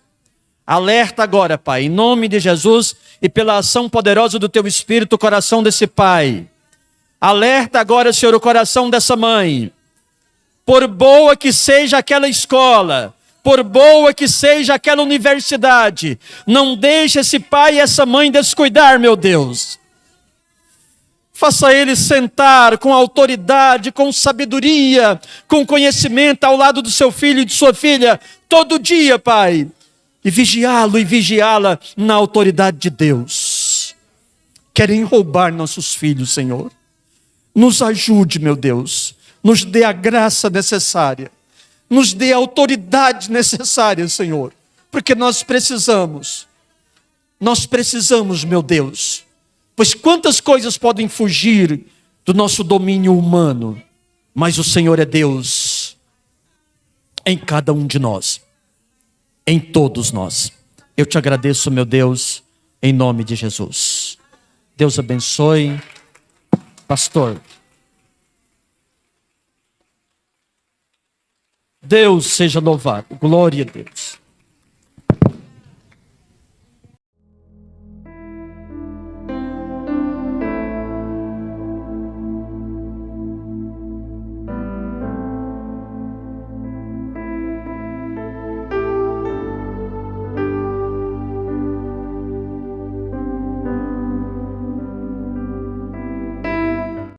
Alerta agora, Pai, em nome de Jesus e pela ação poderosa do Teu Espírito, o coração desse pai. Alerta agora, Senhor, o coração dessa mãe. Por boa que seja aquela escola, por boa que seja aquela universidade, não deixe esse pai e essa mãe descuidar, meu Deus. Faça ele sentar com autoridade, com sabedoria, com conhecimento ao lado do seu filho e de sua filha, todo dia, Pai. E vigiá-lo e vigiá-la na autoridade de Deus. Querem roubar nossos filhos, Senhor. Nos ajude, meu Deus. Nos dê a graça necessária. Nos dê a autoridade necessária, Senhor. Porque nós precisamos. Nós precisamos, meu Deus. Pois quantas coisas podem fugir do nosso domínio humano. Mas o Senhor é Deus em cada um de nós. Em todos nós. Eu te agradeço, meu Deus, em nome de Jesus. Deus abençoe. Pastor. Deus seja louvado. Glória a Deus.